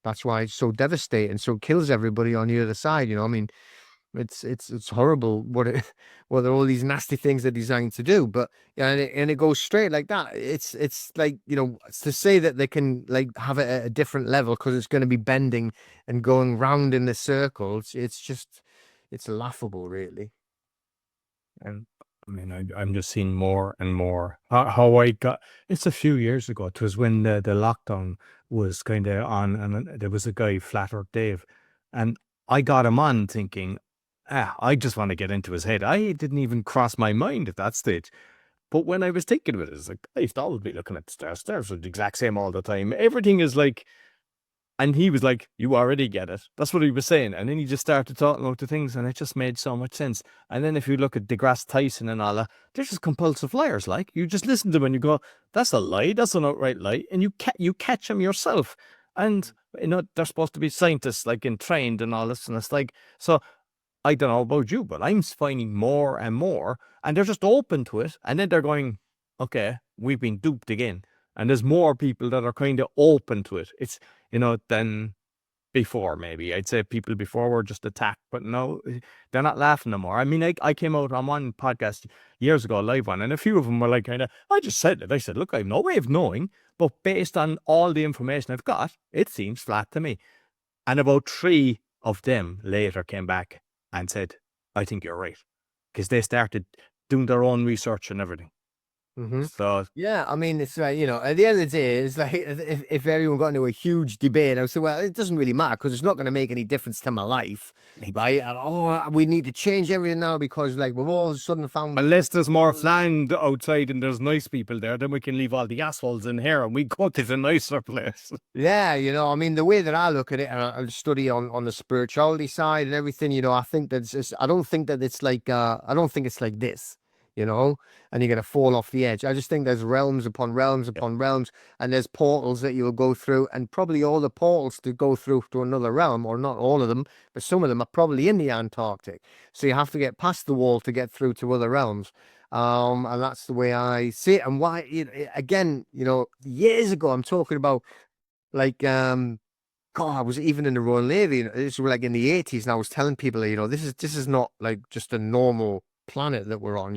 That's why it's so devastating. So it kills everybody on the other side. You know, I mean, it's horrible what all these nasty things they're designed to do. But yeah, and it goes straight like that. It's like, you know, it's to say that they can like have it at a different level because it's going to be bending and going round in the circles. It's laughable, really. And I mean, I'm just seeing more and more. How I got it's a few years ago. It was when the lockdown was kind of on, and there was a guy, Flat Earth Dave, and I got him on thinking, I just want to get into his head. I didn't even cross my mind at that stage. But when I was thinking of it, it's like I used to always be looking at the stairs. Stairs are the exact same all the time. Everything is like. And he was like, you already get it. That's what he was saying. And then he just started talking about the things, and it just made so much sense. And then if you look at deGrasse Tyson and all that, they're just compulsive liars. Like, you just listen to them and you go, that's a lie. That's an outright lie. And you catch them yourself. And, you know, they're supposed to be scientists, like, and trained and all this. And it's like, so I don't know about you, but I'm finding more and more, and they're just open to it. And then they're going, okay, we've been duped again. And there's more people that are kind of open to it. It's, you know, than before, maybe. I'd say people before were just attacked, but no, they're not laughing no more. I mean, I came out on one podcast years ago, a live one, and a few of them were like, kind of, I just said it. I said, look, I have no way of knowing, but based on all the information I've got, it seems flat to me. And about 3 of them later came back and said, I think you're right. Because they started doing their own research and everything. So Yeah, I mean, it's like, at the end of the day, it's like if everyone got into a huge debate, I would say, well, it doesn't really matter because it's not going to make any difference to my life, right? And, we need to change everything now because, like, we've all of a sudden found. unless there's more land outside and there's nice people there, then we can leave all the assholes in here and we go to the nicer place. Yeah, I mean, the way that I look at it, and I study on the spirituality side and everything, I think that I don't think that it's like, I don't think it's like this, and you're gonna fall off the edge. I just think there's realms upon realms upon realms, and there's portals that you'll go through, and probably all the portals to go through to another realm, or not all of them, but some of them are probably in the Antarctic. So you have to get past the wall to get through to other realms. And that's the way I see it. And why, again, years ago, I'm talking about. Like, God, I was even in the Royal Navy. This was like in the 80s, and I was telling people, this is not like just a normal planet that we're on.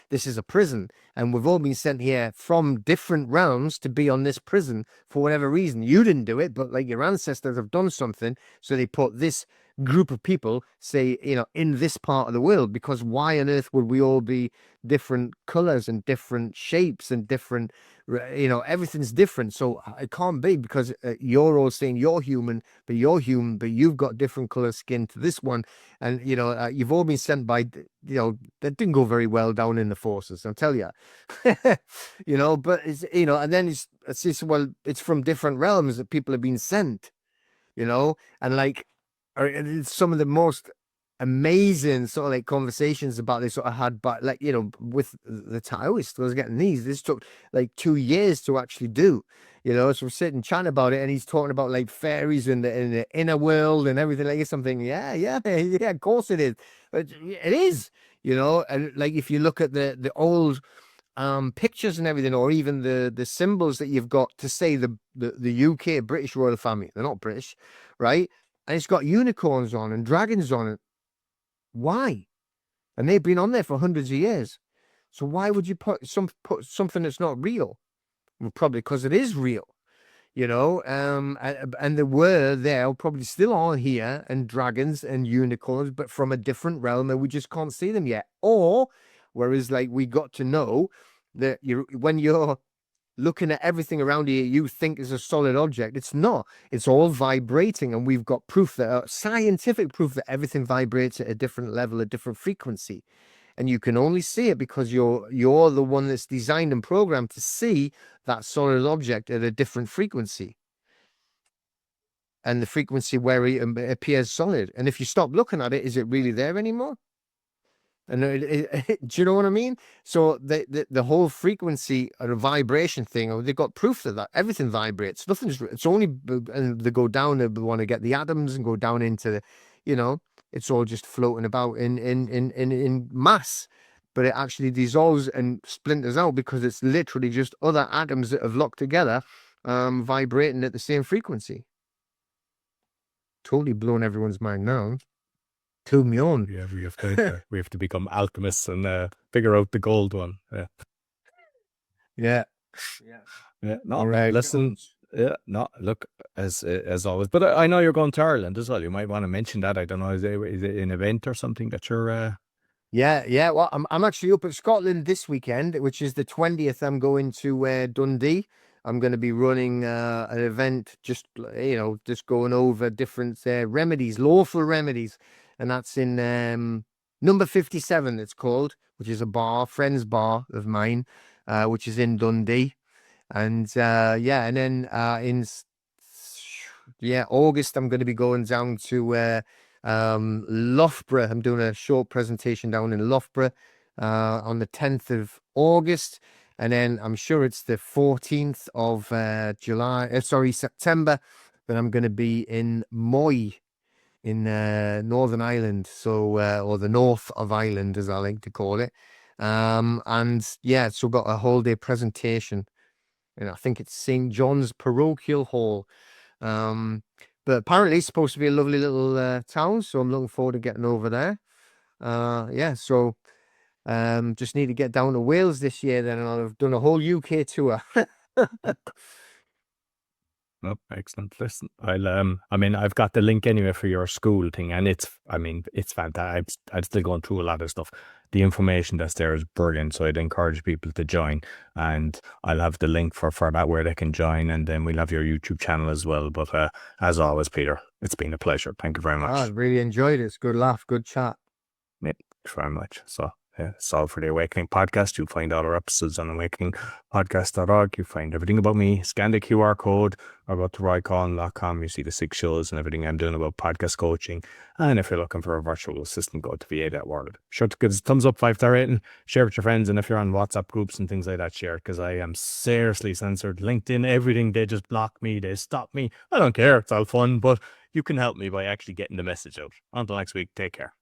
This is a prison, and we've all been sent here from different realms to be on this prison for whatever reason. You didn't do it, but like your ancestors have done something, so they put this group of people, say, in this part of the world. Because why on earth would we all be different colors and different shapes and different? Everything's different, so it can't be because you're all saying you're human, but you've got different color skin to this one, and you've all been sent by, that didn't go very well down in the forces, I'll tell you. But it's, and then it's just, well, it's from different realms that people have been sent, and like, it's some of the most amazing sort of like conversations about this sort of had, but like, with the Taoists, I was getting this took like 2 years to actually do, so we're sitting chatting about it, and he's talking about like fairies in the inner world and everything, like something. Yeah, of course it is. It is, and like if you look at the old pictures and everything, or even the symbols that you've got to say the UK British royal family, they're not British, right? And it's got unicorns on and dragons on it. Why? And they've been on there for hundreds of years. So why would you put something that's not real? Well, probably because it is real, and there were there probably still are here, and dragons and unicorns, but from a different realm, and we just can't see them yet. Or whereas like we got to know that when you're looking at everything around you, you think is a solid object. It's not. It's all vibrating, and we've got proof that scientific proof that everything vibrates at a different level, a different frequency, and you can only see it because you're the one that's designed and programmed to see that solid object at a different frequency, and the frequency where it appears solid. And if you stop looking at it, is it really there anymore? And do you know what I mean? So the whole frequency or the vibration thing, they've got proof that everything vibrates. It's only, and they go down, they want to get the atoms and go down into it's all just floating about in mass, but it actually dissolves and splinters out because it's literally just other atoms that have locked together, vibrating at the same frequency. Totally blown everyone's mind now. To me on. Yeah, we have to become alchemists and figure out the gold one. Yeah. No, listen. Yeah, no, look, as always. But I know you're going to Ireland as well. You might want to mention that. I don't know. Is it an event or something that you're? Yeah. Well, I'm actually up at Scotland this weekend, which is the 20th. I'm going to Dundee. I'm going to be running an event, just going over different remedies, lawful remedies, and that's in number 57. It's called, which is a bar, friend's bar of mine, which is in Dundee. And and then in August, I'm going to be going down to Loughborough. I'm doing a short presentation down in Loughborough on the 10th of August, and then I'm sure it's the 14th of September, that I'm going to be in Moy in Northern Ireland, so or the north of Ireland, as I like to call it. And yeah, so got a whole day presentation, and I think it's St. John's Parochial Hall. But apparently it's supposed to be a lovely little town, so I'm looking forward to getting over there. So just need to get down to Wales this year then, and I've done a whole UK tour. Oh, excellent. Listen, I mean, I've got the link anyway for your school thing, and it's fantastic. I'm still going through a lot of stuff. the information that's there is brilliant. So I'd encourage people to join, and I'll have the link for that where they can join, and then we'll have your YouTube channel as well. But as always, Peter, it's been a pleasure. Thank you very much. I really enjoyed it. It's good laugh, good chat. Yeah, thanks very much. So yeah, it's all for the Awakening Podcast. You'll find all our episodes on awakeningpodcast.org. You find everything about me. Scan the QR code or go to roycollin.com. You see the 6 shows and everything I'm doing about podcast coaching. And if you're looking for a virtual assistant, go to va.world. Sure to give us a thumbs up, 5-star rating, share with your friends. And if you're on WhatsApp groups and things like that, share it, because I am seriously censored. LinkedIn, everything, they just block me. They stop me. I don't care. It's all fun, but you can help me by actually getting the message out. Until next week, take care.